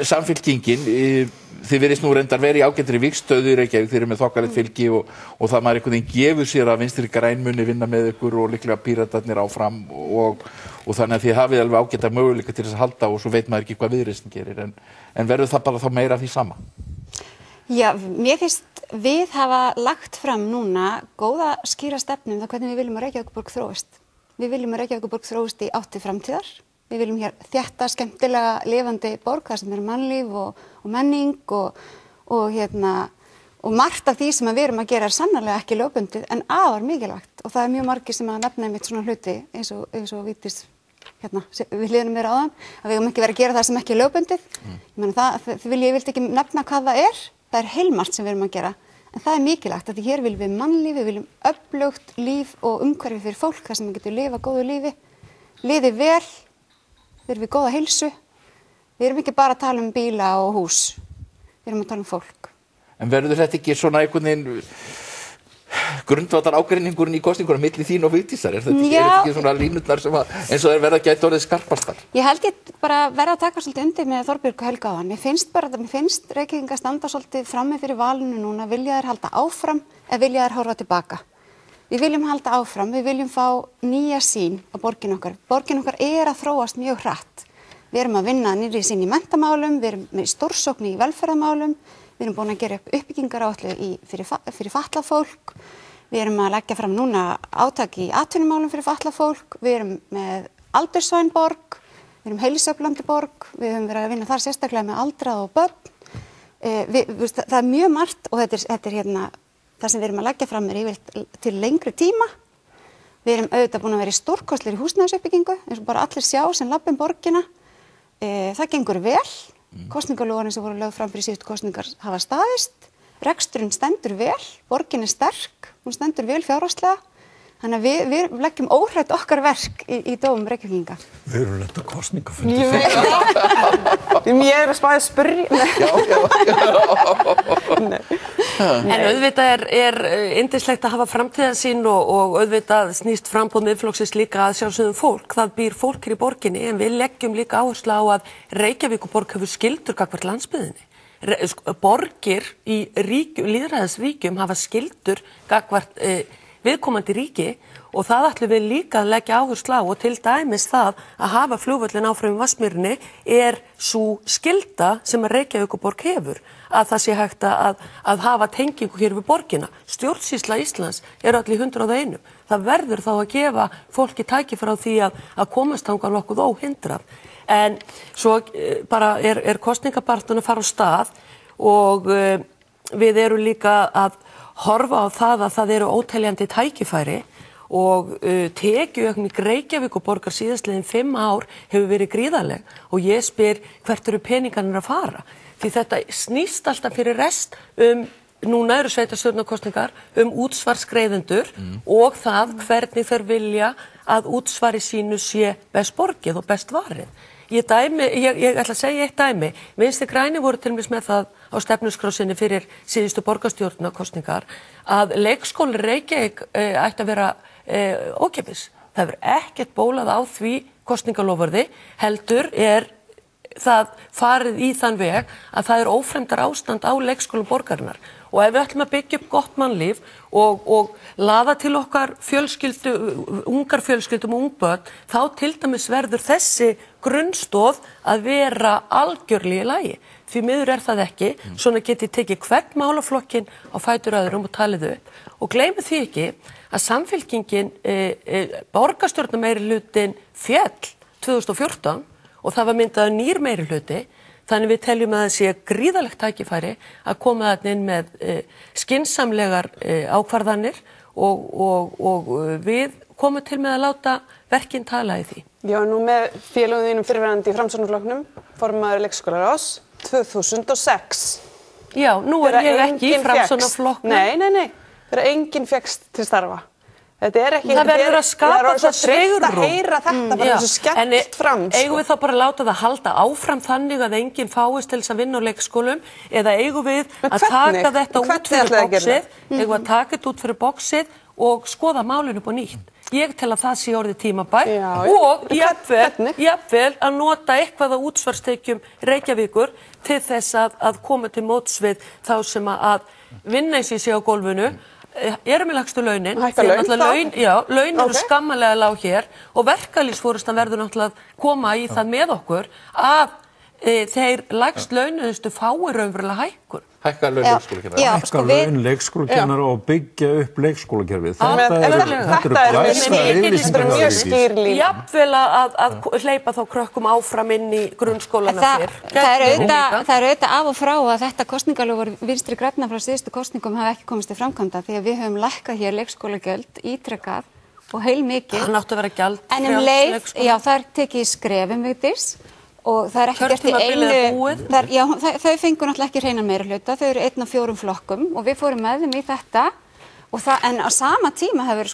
A: Samfylkingin, þið virðist nú reyndar verið í ágættri vígstöðu í Reykjavík, þið eru með þokkalegt fylgi og það maður einhvern veginn gefur sér að Vinstri græn muni vinna með ykkur og líklega Píratarnir áfram og þannig að þið hafið alveg ágætta möguleika til þess að halda og svo veit maður ekki hvað Viðreisn gerir en verður það bara þá meira af því sama?
G: Já, mér finnst við hafa lagt fram núna góða skýra stefnu um það hvernig við viljum að Reykjavíkurborg þróist. Við viljum að Reykjavíkurborg þróist í átt til framtíðar. Við viljum hér þétta skemmtilega lifandi borg þar sem mannlíf og menning og margt af því sem við erum að gera sannarlega ekki lögbundið en afar mikilvægt og það mjög margir sem að nefna einmitt svona hluti eins og Vigdís við hliðinum mér áðan að við höfum ekki verið að gera það sem ekki lögbundið. Ég vildi ekki nefna hvað það er heilmargt sem við erum að gera en það er mikilvægt að hér viljum við mannlíf, við viljum öflugt líf og umhverfi fyrir fólk þar sem við getum lifað góðu lífi, liðið vel. Við erum við góða heilsu. Við erum ekki bara að tala um bíla og hús. Við erum að tala um fólk.
A: En verður þetta ekki svona einhvern veginn grundvallar ágreiningurinn í kosningunum milli þín og Vigdísar? Er þetta ekki svona línurnar sem eins og verða gæti orðið skarpastar?
G: Ég held ég bara verða að taka svolítið undir með Þorbjörg og Helga áðan. Mér finnst Reykvíkingar standa svolítið frammi fyrir valinu núna. Vilja þeir halda áfram eða vilja þeir horfa tilbaka? Við viljum halda áfram, við viljum fá nýja sýn á borgin okkar. Borgin okkar að þróast mjög hratt. Við erum að vinna nýrri sýn í menntamálum, við erum með stórsókn í velferðarmálum, við við erum búin að gera upp uppbyggingaráætlun fyrir fatlað fólk, við erum að leggja fram núna átak í atvinnumálum fyrir fatlað fólk, við erum með aldursvæn borg, við erum heilsueflandi borg, við höfum verið að vinna þar sérstaklega með aldrað og börn. Það mjög margt og þetta er hérna, það sem við erum að leggja fram yfirleitt til lengri tíma. Við erum auðvitað búin að vera í stórkostlegri húsnæðisuppbyggingu, eins og bara allir sjá sem labba borgina. Það gengur vel, kosningalóðarnir sem voru lögð fram fyrir síðustu kosningar hafa staðist, reksturinn stendur vel, borgin er sterk, hún stendur vel fjárhagslega. Þannig að við leggjum óhrætt okkar verk í dómum Reykjavíkinga.
C: Við erum lent að kosningafundi.
D: Ég er að spæða að spyrja.
F: En auðvitað er yndislegt að hafa framtíðarsýn og auðvitað snýst frambúð Miðflokksins líka að sjálfsögðum fólk. Það býr fólk hér í borginni en við leggjum líka áherslu á að Reykjavíkurborg hefur skyldur gagnvart landsbyggðinni. Borgir í lýðræðisríkjum hafa skyldur gagnvart viðkomandi ríki og það ætlum við líka að leggja áherslu á og til dæmis það að hafa flugvöllin áfram í Vatnsmýrinni er sú skylda sem að Reykjavíkurborg hefur að það sé hægt að hafa tengingu hér við borgina. Stjórnsýsla Íslands er öll í 101. Það verður þá að gefa fólki tækifæri á því að komast þangað nokkuð óhindrað. En svo bara er kosningabaráttan að fara á stað og við erum líka að horfa á það að það eru óteljandi tækifæri og tekjuaukning Reykjavíkurborgar síðastliðin 5 ár hefur verið gríðarleg og ég spyr hvert eru peningarnir að fara því þetta snýst alltaf fyrir rest núna eru sveitarstjórnarkosningar útsvarsgreiðendur og það hvernig þeir vilja að útsvari sínu sé best borgið og best varið. Ég ætla að segja eitt dæmi. Vinstri grænir voru til dæmis með það á stefnuskrá sinni fyrir síðustu borgarstjórnarkosningar að leikskóli Reykjavík ætti að vera ókeypis. Það hefur ekkert bólað á því kosningaloforði, heldur er það farið í þann veg að það er ófremdar ástand á leikskólum borgarinnar. Og ef við ætlum að byggja upp gott mannlíf og laða til okkar ungar fjölskyldum og ungbörn, þá til dæmis verður þessi grunnstoð að vera algjörlega í lagi. Því miður er það ekki, svona geti tekið hvern málaflokkin á fætur öðrum og talið upp. Og gleymi því ekki að Samfylkingin, borgarstjórnarmeirihlutin féll 2014 og það var myndaður nýr meirihluti. Þannig við teljum að það sé gríðalegt tækifæri að koma þarna inn með skynsamlegar ákvarðanir og við komum til með að láta verkin tala í því.
D: Já, nú með félögum þínum fyrrverandi í Framsóknarflokknum, formaður leikskólaráðs 2006.
F: Já, nú er ég ekki í Framsóknarflokknum.
D: Nei, þegar enginn fékkst til starfa. Þetta er ekki,
F: það verður að skapa það
D: svigrúm. Það er að heyra þetta bara þessu skellt fram.
F: Eigum við þá bara að láta það halda áfram þannig að enginn fáist til þess að vinna á leikskólum eða eigum við að taka þetta út fyrir boxið, eigum við að taka þetta út fyrir boxið og skoða málinu upp á nýtt. Ég tel að það sé orðið tímabært og jafnvel að nota eitthvað á útsvarstekjum Reykjavíkur til þess að koma til móts við þá sem að vinna eins í sig á gólfinu. Erum við lagstu launin, laun eru skammalega lág hér og verkalýðsforystan verður náttúrulega að koma í það með okkur að þeir lagst launuðustu fái raunverulega hækkun.
A: Hækka laun leikskólakennara.
C: Hækka laun leikskólakennara og byggja upp leikskólakerfið.
D: Þetta er mjög skýr lína.
F: Jafnvel að hleypa þá krökkum áfram inn í grunnskólana fyrr.
G: Það er auðvitað af og frá að þetta kosningalofur Vinstri grænna frá síðustu kosningum hafa ekki komist til framkvæmda því að við höfum lækkað hér leikskólagjöld ítrekað og heilmikið.
F: Það áttu að vera gjald
G: en leið, já, það er tekið í skrefum Vigdís. Og það er ekki gert í einu, þau fengur náttúrulega ekki hreinan meirihluta, þau eru 1 af 4 flokkum og við fórum með þeim í þetta en á sama tíma hefur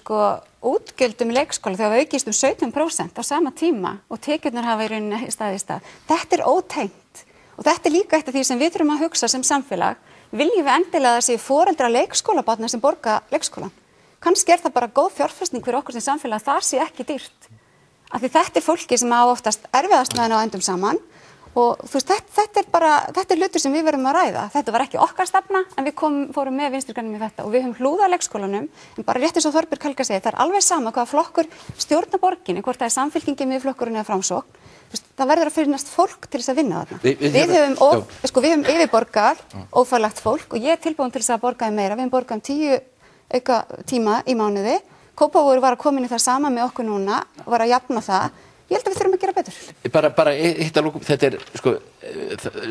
G: útgjöldum leikskóla þau hafa aukist 17% á sama tíma og tekjurnar hafa í rauninni staðið í stað. Þetta er ótengt og þetta er líka eitt af því sem við þurfum að hugsa sem samfélag. Viljum við endilega að það séu foreldrar leikskólabarna sem borga leikskólan? Kannski er það bara góð fjárfesting fyrir okkur sem samfélag að það sé ekki dýrt. Af því þetta er fólki sem á oftast erfiðast með á endum saman og þú veist, þetta er hlutur sem við verðum að ræða. Þetta var ekki okkar stefna en við fórum með Vinstri grænum í þetta og við höfum hlúðað leikskólanum en bara rétt eins og Þorbjörg Helga segir, það er alveg sama hvaða flokkur stjórnar borginni, hvort það er Samfylkingin, Miðflokkurinn eða Framsókn. það verður að finnast fólk til þess að vinna þarna.
A: Við
G: höfum yfirborgað ófærlagt fólk og ég er tilbúin til þess að borgaði meira. Við höfum borgað 10 auka tíma í mánuði. Kópavogur var að koma inn í það sama með okkur núna, var að jafna það. Ég held að við þurfum að gera betur.
A: Bara hitt að lókum, þetta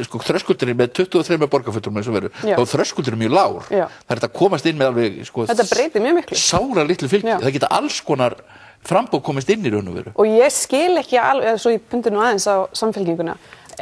A: sko þröskuldurinn með 23 borgarfulltrúum eins og veru, þá þröskuldurinn mjög lágur. Það er þetta að komast inn með alveg,
D: þetta breytir mjög miklu.
A: Sára litlu fylgi, það geta alls konar frambóð komist inn í raun og veru.
D: Og ég skil ekki alveg, svo ég pundi nú aðeins á samfélkinguna,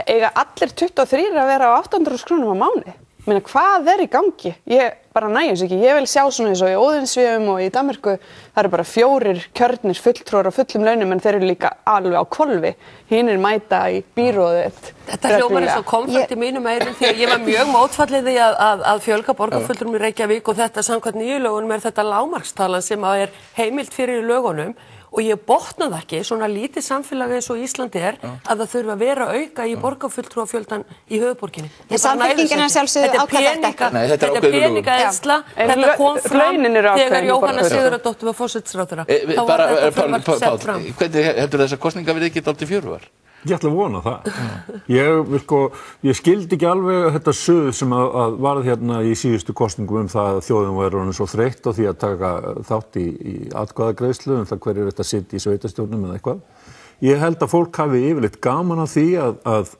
D: eiga allir 23 að vera á 800 krónum á mánuði. Meina, hvað í gangi? Ég bara nægjum sig ekki. Ég vil sjá svona eins og í Óðinsvéum og í Danmörku, það eru bara 4 kjörnir fulltrúar á fullum launum en þeir eru líka alveg á hvolfi. Hinir mæta í bíróðið.
F: Þetta hljómar eins og konflikt í mínum eyrum því að ég var mjög mótfallið því að fjölga borgarfulltrúum í Reykjavík og þetta samkvæmt nýju lögunum þetta lágmarkstalan sem er heimilt fyrir í lögunum. Og ég botna það ekki, svona lítið samfélagi eins og Íslandi að það þurfa að vera auka í borgarfulltrúafjöldan í höfuðborginni.
G: Samfélkingin sjálfsögðu ákveða þetta.
F: Þetta er peningaeyðsla, þetta kom fram þegar Jóhanna Sigurðardóttir var forsætisráðherra. Þá var þetta frumvarp sett fram.
A: Hvernig heldur þessar kosningar verið ekki dálítið fjörugar?
C: Ég ætla að vona það. Ég skildi ekki alveg þetta suð sem að varð hérna í síðustu kosningum það að þjóðin var orðin svo þreytt á því að taka þátt í atkvæðagreiðslu það hverju þetta sitt í sveitarstjórnum eða eitthvað. Ég held að fólk hafi yfirleitt gaman af því að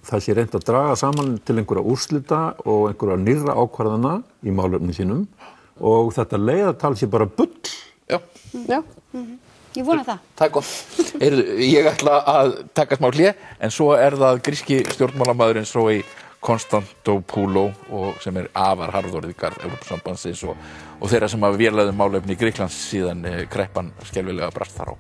C: það sé reynt að draga saman til einhverja úrslita og einhverja nýrra ákvarðana í málefnum sínum og þetta leiðartal sé bara bull.
D: Já.
G: Ég vona það.
A: Það er gott. Ég ætla að taka smá hlé, en svo það gríski stjórnmálamaðurinn Zoe Konstantopoulou sem afar harðorðið í garð Evrópusambandsins og þeirra sem hafa vélaði málefni í Grikklands síðan kreppan skelfilega brast þar á.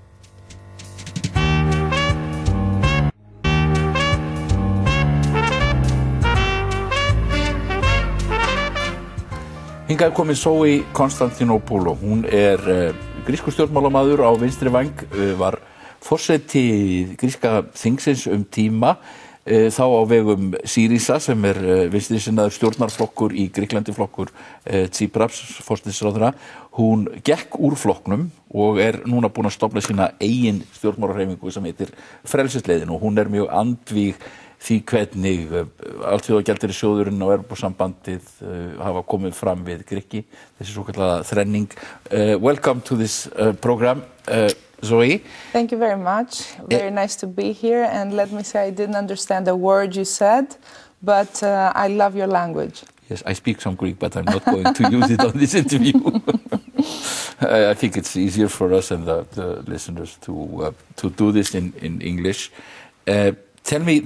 A: Hingað komin Zoe Konstantopoulou. Hún grískur stjórnmálamaður á vinstri væng, var forseti gríska þingsins tíma, þá á vegum Syriza sem vinstri sinnaður stjórnarflokkur í Grikklandi, flokkur Tsipras, forsætisráðherra. Hún gekk úr flokknum og núna búin að stofna sína eigin stjórnmálahreyfingu sem heitir Frelsisleiðin og hún mjög andvíg því hvernig Alþjóðagjaldeyrissjóðurinn og Evrópusambandið hafa komið fram við Grikki, þessi svokallaða þrenning. Welcome to this program, Zoe.
H: Thank you very much. Very nice to be here, and let me say I didn't understand a word you said, but I love your language.
A: Yes, I speak some Greek, but I'm not going to use it on this interview. I think it's easier for us and the listeners to do this in English. Tell me,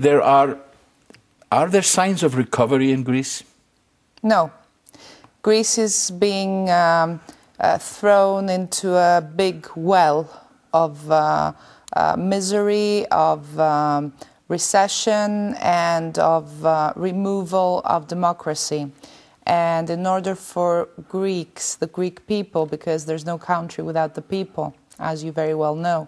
A: are there signs of recovery in Greece?
H: No. Greece is being thrown into a big well of misery, of recession, and of removal of democracy. And in order for Greeks, the Greek people, because there's no country without the people, as you very well know,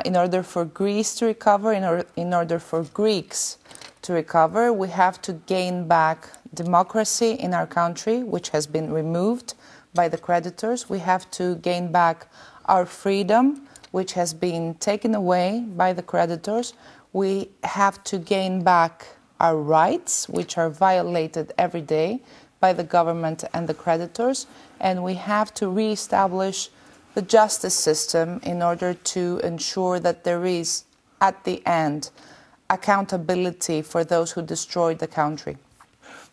H: in order for Greece to recover, in order for Greeks to recover, we have to gain back democracy in our country, which has been removed by the creditors. We have to gain back our freedom, which has been taken away by the creditors. We have to gain back our rights, which are violated every day by the government and the creditors. And we have to re-establish the justice system in order to ensure that there is, at the end, accountability for those who destroyed the country.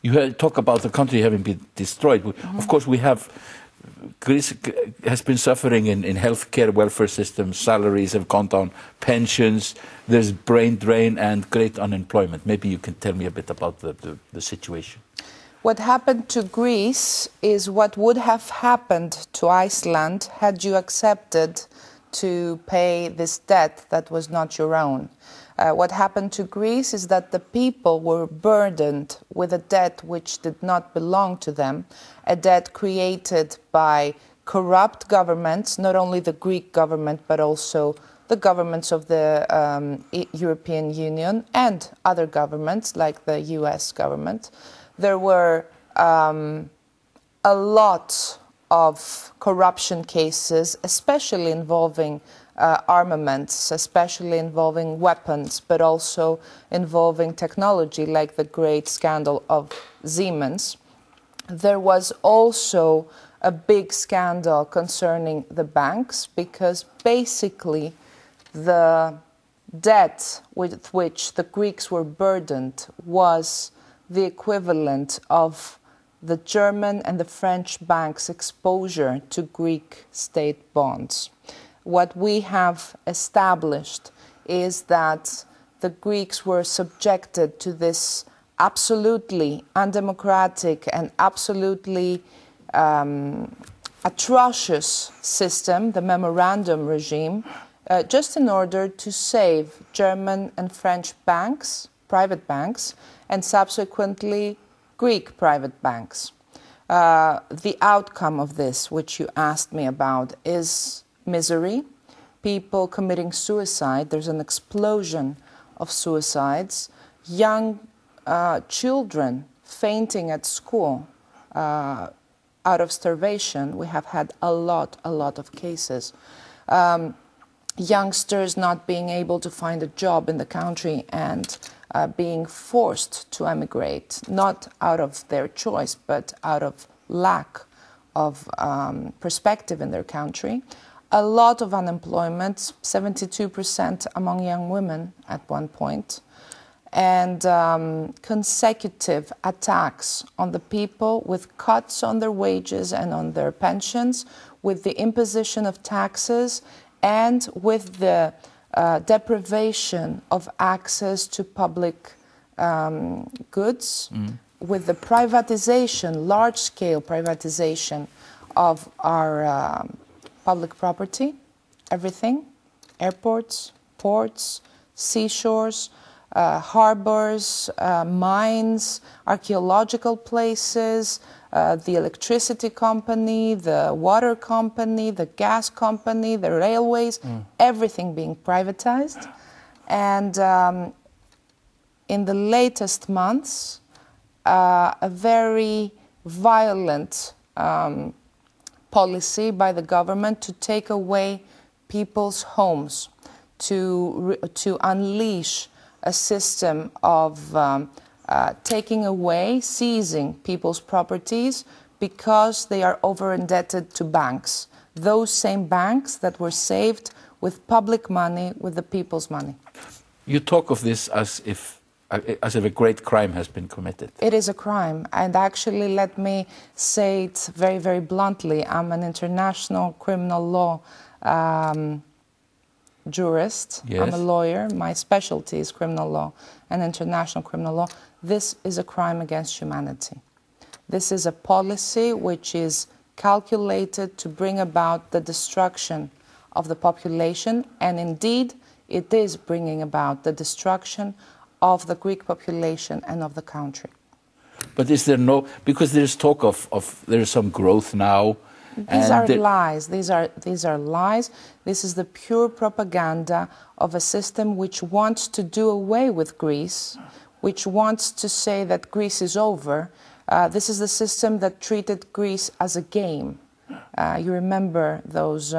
A: You talk about the country having been destroyed. Mm-hmm. Of course, Greece has been suffering in healthcare, welfare systems, salaries have gone down, pensions, there's brain drain and great unemployment. Maybe you can tell me a bit about the situation.
H: What happened to Greece is what would have happened to Iceland had you accepted to pay this debt that was not your own. What happened to Greece is that the people were burdened with a debt which did not belong to them, a debt created by corrupt governments, not only the Greek government, but also the governments of the European Union and other governments like the US government. There were a lot of corruption cases, especially involving armaments, especially involving weapons, but also involving technology, like the great scandal of Siemens. There was also a big scandal concerning the banks, because basically the debt with which the Greeks were burdened was the equivalent of the German and the French banks' exposure to Greek state bonds. What we have established is that the Greeks were subjected to this absolutely undemocratic and absolutely atrocious system, the memorandum regime, just in order to save German and French banks, private banks, and subsequently Greek private banks. The outcome of this, which you asked me about, is misery, people committing suicide. There's an explosion of suicides, young children fainting at school out of starvation. We have had a lot of cases. Youngsters not being able to find a job in the country and being forced to emigrate, not out of their choice, but out of lack of perspective in their country. A lot of unemployment, 72% among young women at one point, and consecutive attacks on the people with cuts on their wages and on their pensions, with the imposition of taxes, and with the deprivation of access to public goods, with the privatization, large-scale privatization of our public property, everything, airports, ports, seashores, harbors, mines, archaeological places, the electricity company, the water company, the gas company, the railways, everything being privatized. And in the latest months, a very violent policy by the government to take away people's homes, to unleash a system of taking away, seizing people's properties because they are over-indebted to banks. Those same banks that were saved with public money, with the people's money.
A: You talk of this as if a great crime has been committed.
H: It is a crime, and actually let me say it very, very bluntly. I'm an international criminal law jurist.
A: Yes.
H: I'm a lawyer. My specialty is criminal law and international criminal law. This is a crime against humanity. This is a policy which is calculated to bring about the destruction of the population, and indeed it is bringing about the destruction of the Greek population and of the country.
A: But is there no, because there's talk of there's some growth now.
H: These are lies. These are lies. This is the pure propaganda of a system which wants to do away with Greece, which wants to say that Greece is over. This is the system that treated Greece as a game. You remember those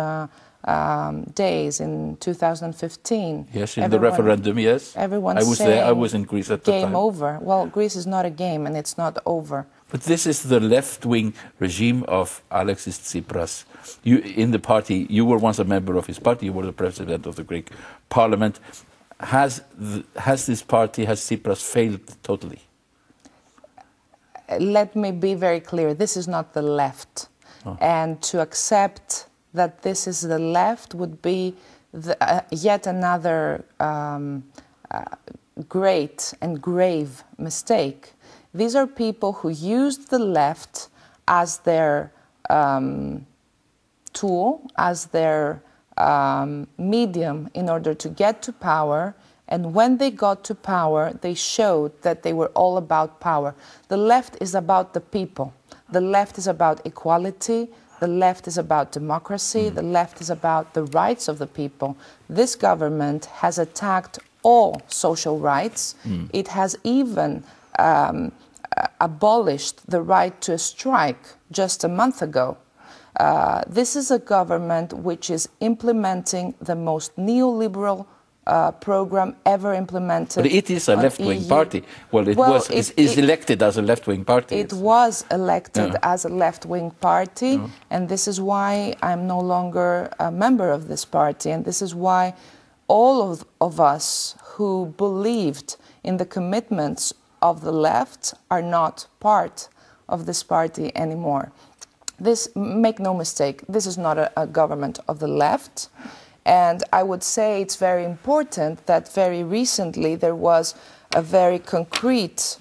H: days in 2015.
A: Yes, in the referendum, yes.
H: Everyone
A: I was
H: saying,
A: there. I was in Greece at the time.
H: Game over. Well, Greece is not a game, and it's not over.
A: But this is the left-wing regime of Alexis Tsipras. You, in the party, you were once a member of his party. You were the president of the Greek parliament. Has this party, has Tsipras failed totally?
H: Let me be very clear. This is not the left. Oh. And to accept that this is the left would be yet another great and grave mistake. These are people who used the left as their tool, as their medium in order to get to power. And when they got to power, they showed that they were all about power. The left is about the people. The left is about equality. The left is about democracy. The left is about the rights of the people. This government has attacked all social rights. It has even abolished the right to a strike just a month ago. This is a government which is implementing the most neoliberal program ever implemented.
A: But it is a left-wing party. Well, is elected as a left-wing party.
H: It was elected as a left-wing party, and this is why I'm no longer a member of this party, and this is why all of us who believed in the commitments of the left are not part of this party anymore. Make no mistake, this is not a government of the left. And I would say it's very important that very recently there was a very concrete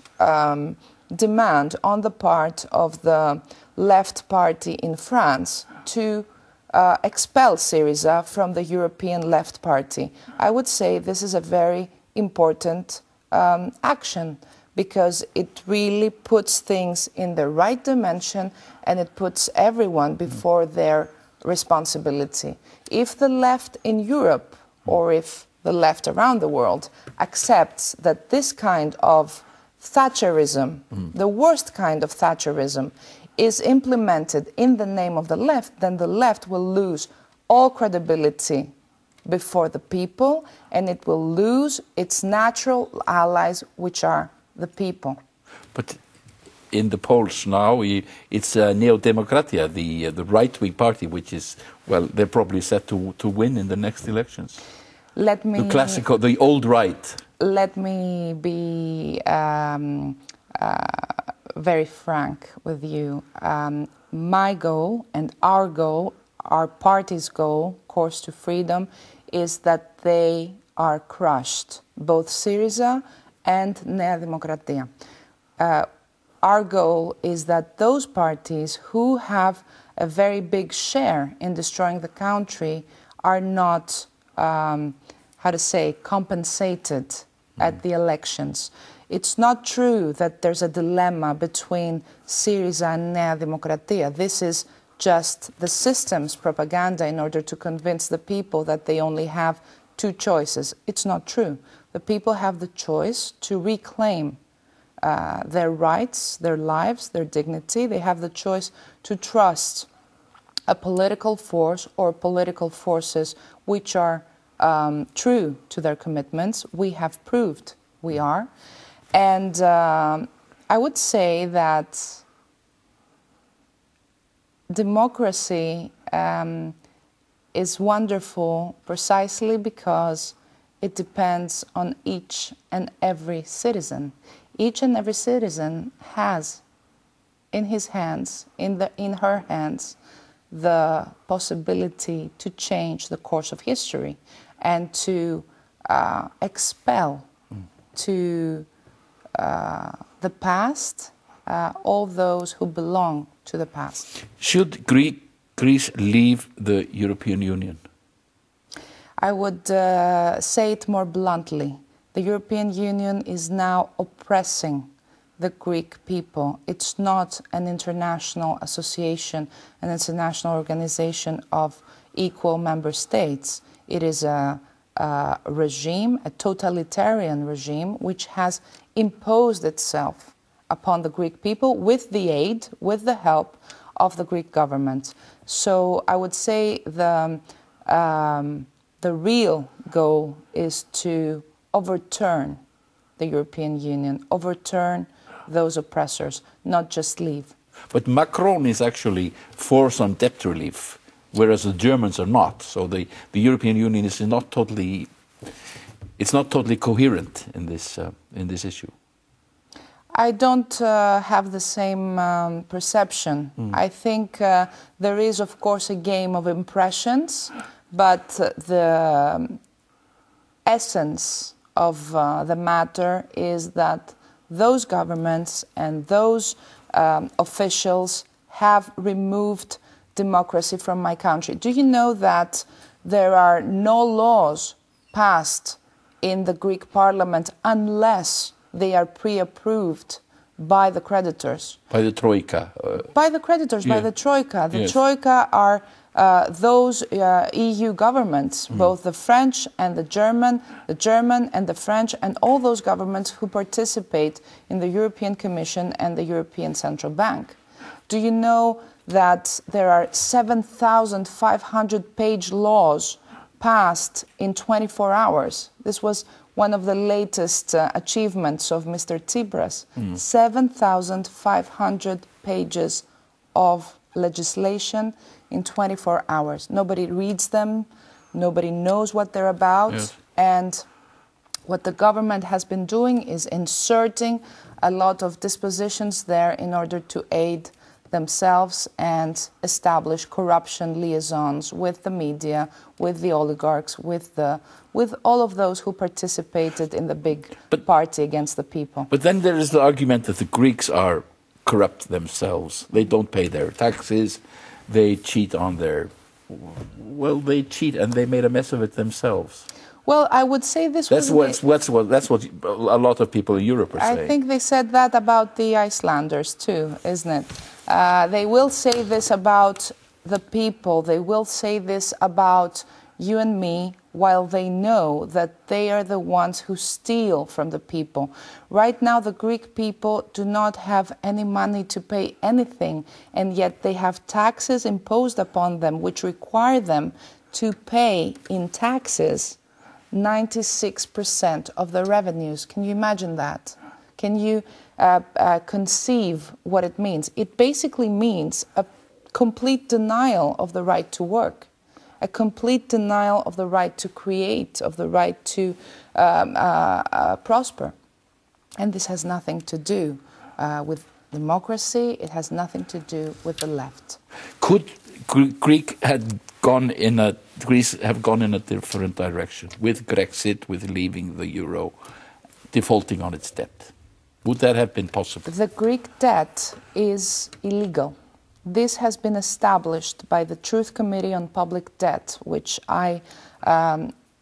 H: demand on the part of the left party in France to expel Syriza from the European left party. I would say this is a very important action because it really puts things in the right dimension and it puts everyone before their responsibility. If the left in Europe or if the left around the world accepts that this kind of Thatcherism, the worst kind of Thatcherism, is implemented in the name of the left, then the left will lose all credibility before the people and it will lose its natural allies, which are the people.
A: But in the polls now, it's Neo Democratia, the right-wing party, which is, well, they're probably set to win in the next elections. The classical, the old right.
H: Let me be very frank with you. My goal and our goal, our party's goal, Course to Freedom, is that they are crushed, both Syriza and Nea Democratia. Our goal is that those parties who have a very big share in destroying the country are not, compensated at the elections. It's not true that there's a dilemma between Syriza and Nea Democratia. This is just the system's propaganda in order to convince the people that they only have two choices. It's not true. The people have the choice to reclaim their rights, their lives, their dignity. They have the choice to trust a political force or political forces which are true to their commitments. We have proved we are. And I would say that democracy is wonderful precisely because it depends on each and every citizen. Each and every citizen has in his hands, in her hands, the possibility to change the course of history and to expel to the past all those who belong to the past.
A: Should Greece leave the European Union?
H: I would say it more bluntly. The European Union is now oppressing the Greek people. It's not an international association, an international organization of equal member states. It is a regime, a totalitarian regime, which has imposed itself upon the Greek people with the aid, with the help of the Greek government. So I would say the real goal is to overturn the European Union, overturn those oppressors, not just leave.
A: But Macron is actually forced on debt relief, whereas the Germans are not. So the European Union is not totally, it's not totally coherent in this issue.
H: I don't have the same perception. I think there is, of course, a game of impressions, but the essence of the matter is that those governments and those officials have removed democracy from my country. Do you know that there are no laws passed in the Greek parliament unless they are pre-approved by the creditors?
A: By the Troika?
H: By the creditors, by the Troika. The Troika are those EU governments, both the French and the German and the French, and all those governments who participate in the European Commission and the European Central Bank. Do you know that there are 7,500-page laws passed in 24 hours. This was one of the latest achievements of Mr. Tsipras. 7,500 pages of legislation in 24 hours. Nobody reads them, nobody knows what they're about,
A: yes.
H: And what the government has been doing is inserting a lot of dispositions there in order to aid themselves and establish corruption liaisons with the media, with the oligarchs, with all of those who participated in the big party against the people.
A: But then there is the argument that the Greeks are corrupt themselves. They don't pay their taxes, they cheat on their... Well, they cheat and they made a mess of it themselves.
H: Well, I would say this
A: that's what a lot of people in Europe are saying.
H: I think they said that about the Icelanders too, isn't it? They will say this about the people, they will say this about you and me, while they know that they are the ones who steal from the people. Right now, the Greek people do not have any money to pay anything, and yet they have taxes imposed upon them which require them to pay in taxes 96% of the revenues. Can you imagine that? Can you conceive what it means? It basically means a complete denial of the right to work, a complete denial of the right to create, of the right to prosper. And this has nothing to do with democracy. It has nothing to do with the left.
A: Could Greece have gone in a different direction with Brexit, with leaving the euro, defaulting on its debt? Would that have been possible?
H: The Greek debt is illegal. This has been established by the Truth Committee on Public Debt, which I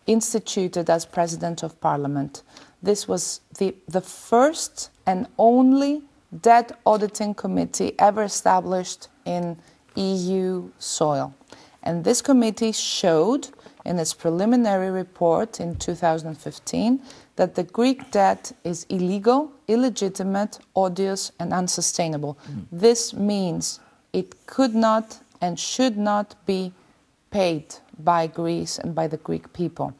H: instituted as President of Parliament. This was the first and only debt auditing committee ever established in EU soil. And this committee showed in its preliminary report in 2015 that the Greek debt is illegal, illegitimate, odious, and unsustainable. This means it could not and should not be paid by Greece and by the Greek people.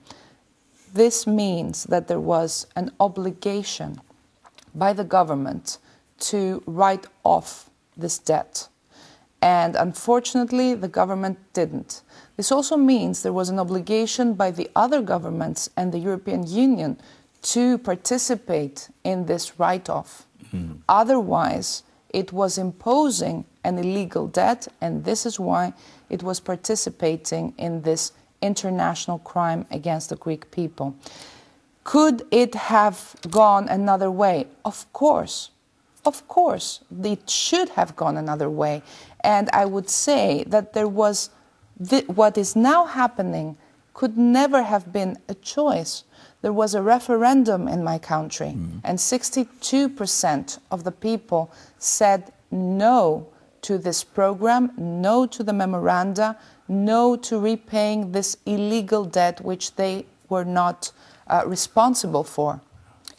H: This means that there was an obligation by the government to write off this debt. And unfortunately, the government didn't. This also means there was an obligation by the other governments and the European Union to participate in this write-off. Otherwise, it was imposing an illegal debt, and this is why it was participating in this international crime against the Greek people. Could it have gone another way? Of course. Of course, it should have gone another way. And I would say that there was what is now happening could never have been a choice. There was a referendum in my country, and 62% of the people said no to this program, no to the memoranda, no to repaying this illegal debt which they were not responsible for.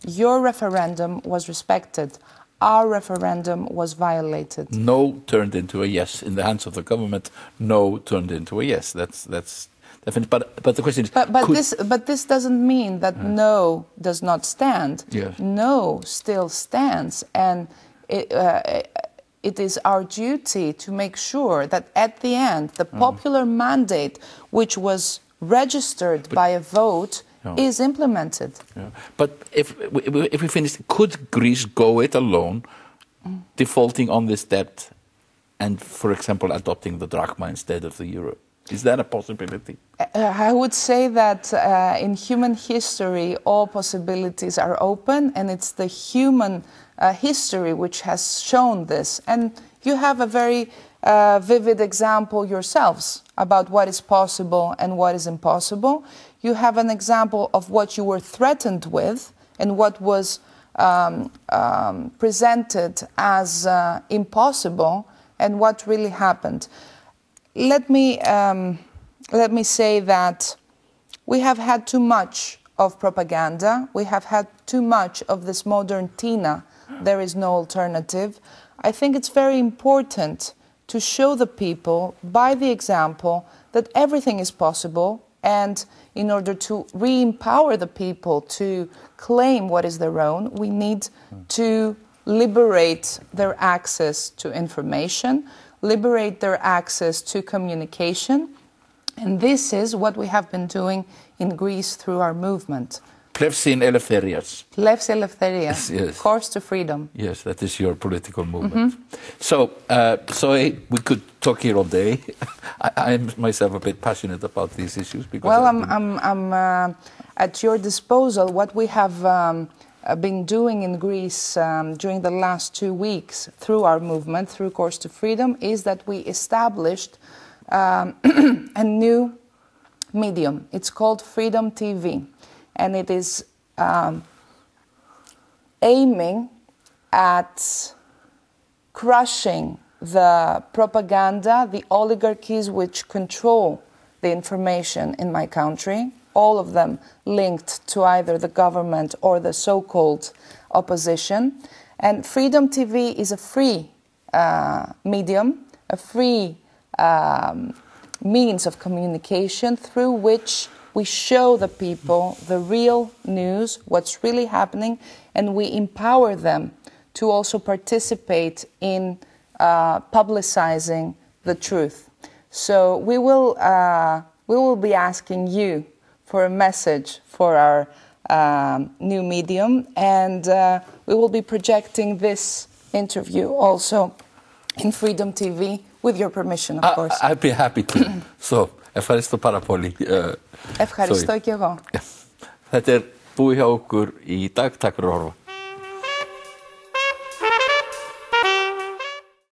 H: Your referendum was respected. Our referendum was violated.
A: No turned into a yes. In the hands of the government, no turned into a yes. That's definitely. But the question is,
H: but this doesn't mean that no does not stand.
A: Yes.
H: No still stands, and it is our duty to make sure that at the end, the popular mandate, which was registered by a vote, is implemented.
A: Yeah. But if we finish, could Greece go it alone, defaulting on this debt, and, for example, adopting the drachma instead of the euro? Is that a possibility?
H: I would say that in human history, all possibilities are open, and it's the human history which has shown this. And you have a very vivid example yourselves about what is possible and what is impossible. You have an example of what you were threatened with and what was presented as impossible and what really happened. Let me say that we have had too much of propaganda. We have had too much of this modern Tina. There is no alternative. I think it's very important to show the people by the example that everything is possible, and in order to re-empower the people to claim what is their own, we need to liberate their access to information, liberate their access to communication, and this is what we have been doing in Greece through our movement.
A: Plevsin Eleftherias.
H: Plevs Eleftherias,
A: Yes.
H: Course to Freedom.
A: Yes, that is your political movement. So we could talk here all day. I'm myself a bit passionate about these issues because.
H: Well, I'm at your disposal. What we have been doing in Greece during the last 2 weeks through our movement, through Course to Freedom, is that we established a new medium. It's called Freedom TV. And it is aiming at crushing the propaganda, the oligarchies which control the information in my country, all of them linked to either the government or the so-called opposition. And Freedom TV is a free medium, a free means of communication through which we show the people the real news, what's really happening, and we empower them to also participate in publicizing the truth. So we will be asking you for a message for our new medium, and we will be projecting this interview also in Freedom TV with your permission, of course.
A: I'd be happy to. So, ευχαριστώ πάρα πολύ.
H: Ευχαριστώ και εγώ.
A: Þetta búið hjá okkur í dag. Takk fyrir að horfa.